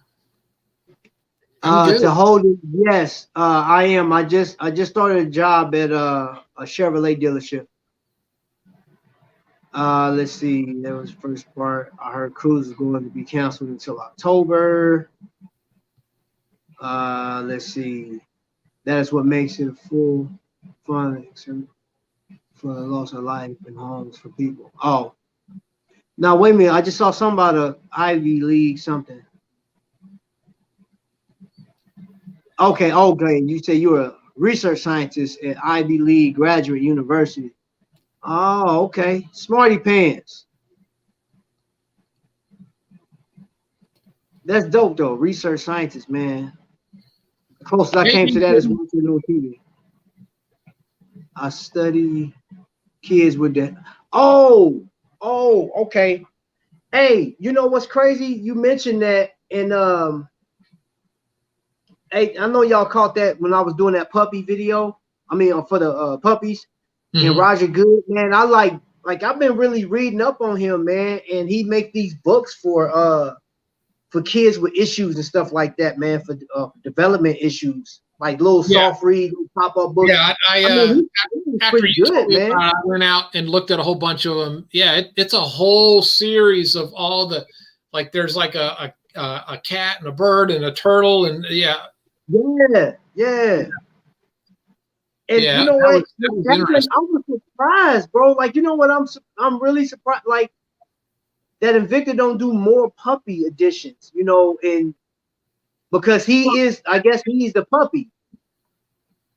Speaker 3: to hold it, yes, I am. I just started a job at a Chevrolet dealership. Let's see, that was the first part. I heard cruise is going to be canceled until October. Let's see, that is what makes it full fun for the loss of life and homes for people. Oh, now wait a minute, I just saw something about a Ivy League something. Okay, you say you're a research scientist at Ivy League Graduate University. Oh, okay. Smarty pants. That's dope though. Research scientist, man. The closest I came to that is watching on TV. I study kids with that. Oh, okay. Hey, you know what's crazy? You mentioned that in hey, I know y'all caught that when I was doing that puppy video. I mean, for the puppies. Mm-hmm. And Roger Good, man, I like I've been really reading up on him, man, and he make these books for kids with issues and stuff like that, man, for development issues, like little soft read pop-up books.
Speaker 1: Yeah, I mean, after you told me about it, I went out and looked at a whole bunch of them. Yeah, it's a whole series of all the, like, there's like a cat and a bird and a turtle and yeah. And you know what? I was surprised, bro. Like, you know what? I'm really surprised. Like, that Invicta don't do more puppy editions, you know, and because I guess he's the puppy.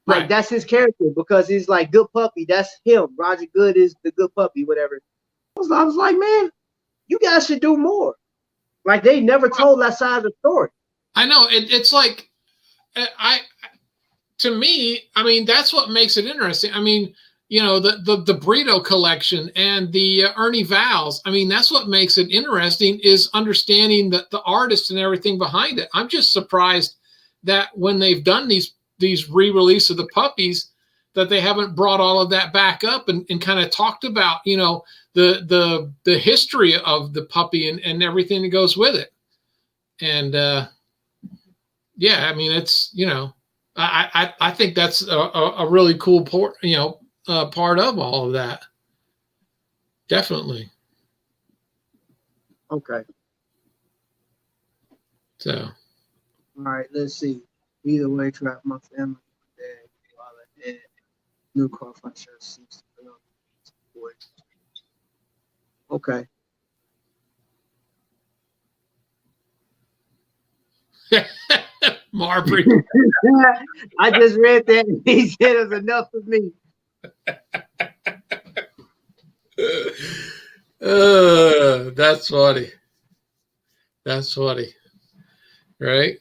Speaker 1: Like, right. That's his character because he's like good puppy. That's him. Roger Good is the good puppy, whatever. I was like, man, you guys should do more. Like, they never told that side of the story. I know. It's like, to me, I mean, that's what makes it interesting. I mean, you know, the Brito collection and the Ernie Val's. I mean, that's what makes it interesting, is understanding the artists and everything behind it. I'm just surprised that when they've done these re-release of the puppies, that they haven't brought all of that back up and kind of talked about, you know, the history of the puppy and everything that goes with it. And yeah, I mean, it's, you know, I think that's a really cool part of all of that. Definitely.
Speaker 3: Okay.
Speaker 1: So.
Speaker 3: All right. Let's see. Either way, trap my family. Dad, while I did. New car furniture seems to be on. Okay.
Speaker 1: Marbury.
Speaker 3: I just read that and he said it was enough for me.
Speaker 1: That's funny. That's funny. Right?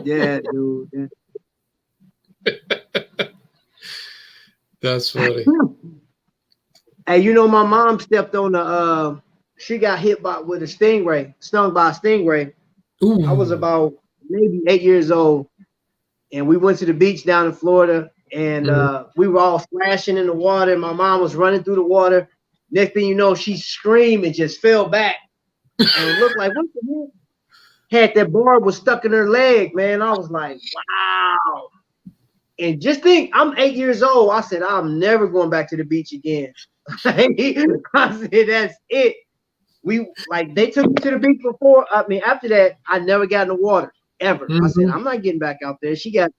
Speaker 3: Yeah, dude.
Speaker 1: That's funny.
Speaker 3: Hey, you know, my mom stepped on she got hit with a stingray, stung by a stingray.
Speaker 1: Ooh.
Speaker 3: I was about maybe 8 years old, and we went to the beach down in Florida, and we were all splashing in the water. My mom was running through the water. Next thing you know, she screamed and just fell back, and it looked like, what the hell? Had that barb was stuck in her leg, man. I was like, wow. And just think, I'm 8 years old. I said, I'm never going back to the beach again. I said, that's it. They took me to the beach before. I mean, after that, I never got in the water ever. I said, I'm not getting back out there. She got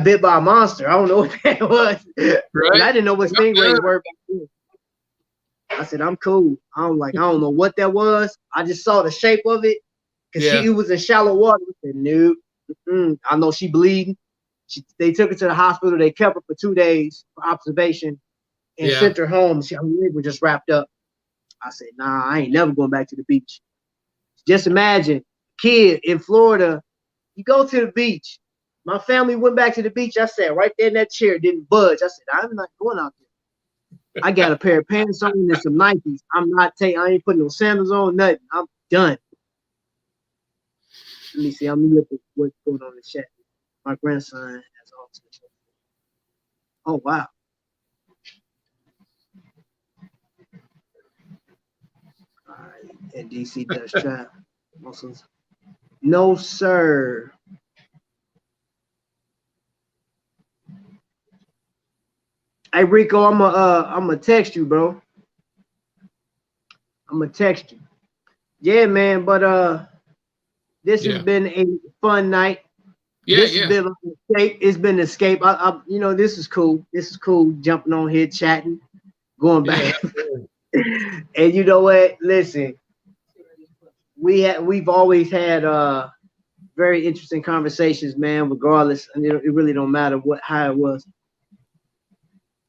Speaker 3: bit by a monster. I don't know what that was. Right? And I didn't know what stingrays were back then. I said, I'm cool. I don't know what that was. I just saw the shape of it because she was in shallow water. I said, nope. I know she bleeding. They took her to the hospital. They kept her for 2 days for observation and sent her home. Her leg was just wrapped up. I said, nah, I ain't never going back to the beach. Just imagine, kid in Florida, you go to the beach. My family went back to the beach. I sat right there in that chair, didn't budge. I said, I'm not going out there. I got a pair of pants on and some Nikes. I ain't putting no sandals on, nothing. I'm done. Let me see. I'm looking at what's going on in the chat. My grandson has autism. Oh, wow. All right. And DC does trap. Muslims. No, sir. Hey, Rico, I'm gonna text you, bro. I'm gonna text you. Yeah, man, but this has been a fun night. This has been an escape. It's been an escape. This is cool. This is cool. Jumping on here, chatting, going back. And you know what? Listen, we've always had very interesting conversations, man. Regardless, and it really don't matter how it was.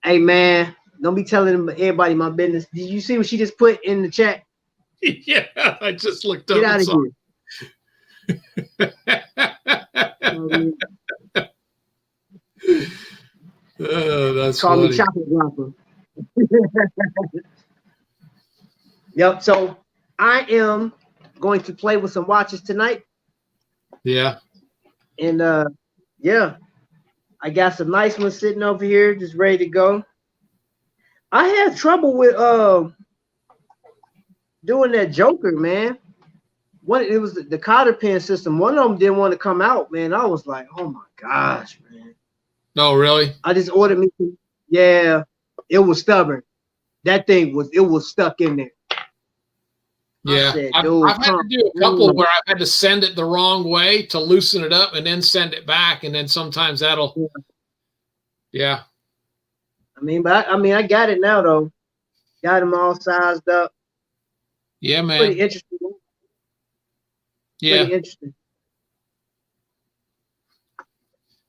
Speaker 3: Hey, man, don't be telling everybody my business. Did you see what she just put in the chat?
Speaker 1: Yeah, I just looked up.
Speaker 3: Get out of here.
Speaker 1: That's
Speaker 3: Call
Speaker 1: funny.
Speaker 3: me chocolate dropper. Yep. So I am going to play with some watches tonight. Yeah. And I got some nice ones sitting over here, just ready to go. I had trouble with doing that Joker, man. It was the cotter pin system. One of them didn't want to come out, man. I was like, oh my gosh, man.
Speaker 1: No, really?
Speaker 3: I just ordered me. Yeah, it was stubborn. That thing was stuck in there.
Speaker 1: Yeah, I've had to do a couple where I've had to send it the wrong way to loosen it up and then send it back, and then sometimes that'll. Yeah.
Speaker 3: I got it now though. Got them all sized up.
Speaker 1: Yeah, man.
Speaker 3: Pretty interesting.
Speaker 1: Yeah.
Speaker 3: Pretty interesting.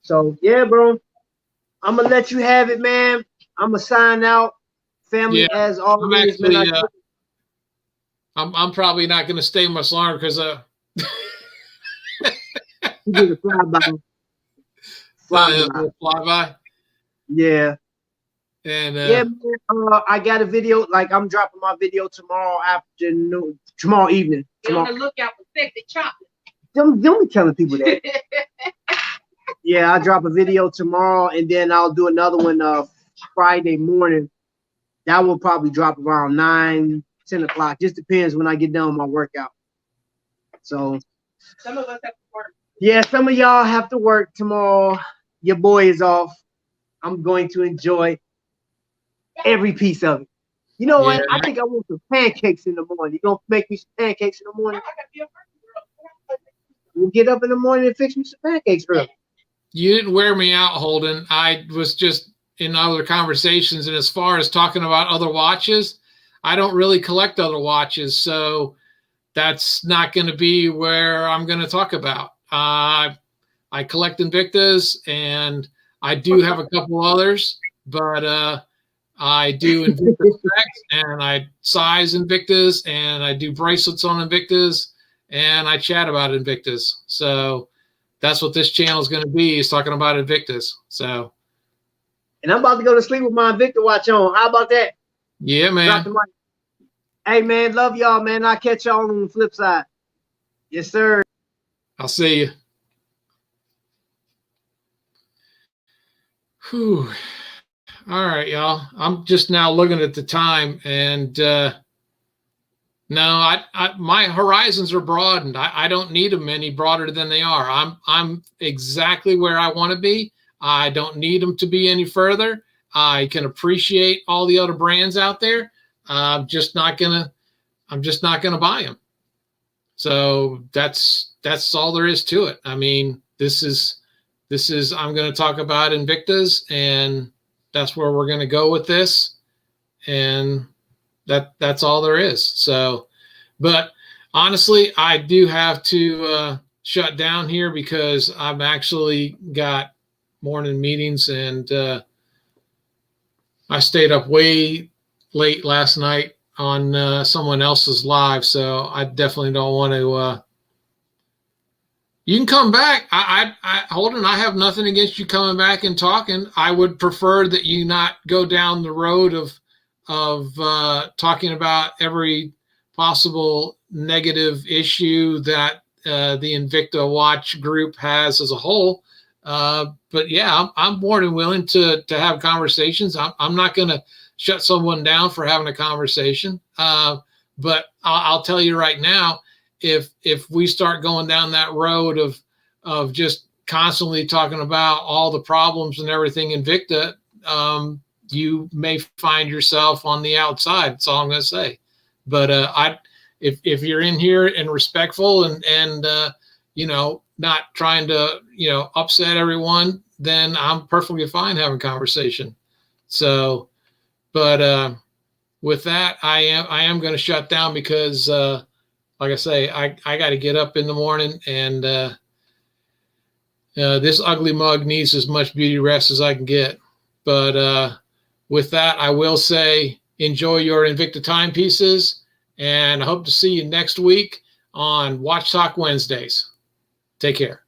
Speaker 3: So yeah, bro. I'm gonna let you have it, man. I'm gonna sign out. Family, as always,
Speaker 1: I'm actually, I'm probably not gonna stay much longer because
Speaker 3: you did a flyby.
Speaker 1: Flyby.
Speaker 3: Yeah.
Speaker 1: And
Speaker 3: I got a video. Like I'm dropping my video tomorrow evening.
Speaker 4: Be on the lookout for sexy chocolate.
Speaker 3: Don't be telling people that. Yeah, I'll drop a video tomorrow, and then I'll do another one Friday morning. That will probably drop around 9, 10 o'clock. Just depends when I get done with my workout. So
Speaker 4: some of us have to work.
Speaker 3: Yeah, some of y'all have to work tomorrow. Your boy is off. I'm going to enjoy every piece of it. You know what?
Speaker 1: Yeah.
Speaker 3: I think I want some pancakes in the morning. You gonna make me some pancakes in the morning? We'll get up in the morning and fix me some pancakes early.
Speaker 1: You didn't wear me out, Holden. I was just in other conversations, and as far as talking about other watches, I don't really collect other watches, so that's not going to be where I'm going to talk about. I collect Invictas, and I do have a couple others, but I do Invicta specs, and I size Invictas, and I do bracelets on Invictas, and I chat about Invictas. So that's what this channel is going to be, is talking about Invictas. So,
Speaker 3: and I'm about to go to sleep with my Invicta watch on. How about that?
Speaker 1: Yeah, man.
Speaker 3: Drop the mic. Hey, man, love y'all, man. I'll catch y'all on the flip side. Yes, sir.
Speaker 1: I'll see you. Whew. All right, y'all. I'm just now looking at the time, and no, my horizons are broadened. I don't need them any broader than they are. I'm exactly where I want to be. I don't need them to be any further. I can appreciate all the other brands out there. I'm just not gonna buy them. So that's all there is to it. I mean, this is I'm going to talk about Invictas, and that's where we're going to go with this, and that's all there is. So, but honestly, I do have to shut down here because I've actually got morning meetings, and I stayed up way late last night on someone else's live, so I definitely don't want to. You can come back. Holden, I have nothing against you coming back and talking. I would prefer that you not go down the road of talking about every possible negative issue that the Invicta watch group has as a whole. But yeah, I'm more than willing to have conversations. I'm not going to shut someone down for having a conversation. But I'll tell you right now, if we start going down that road of just constantly talking about all the problems and everything Invicta, you may find yourself on the outside. That's all I'm going to say. But if you're in here and respectful and you know, not trying to, you know, upset everyone, then I'm perfectly fine having a conversation. So, but with that, I am going to shut down because like I say, I got to get up in the morning, and this ugly mug needs as much beauty rest as I can get. But with that, I will say enjoy your Invicta timepieces, and I hope to see you next week on Watch Talk Wednesdays. Take care.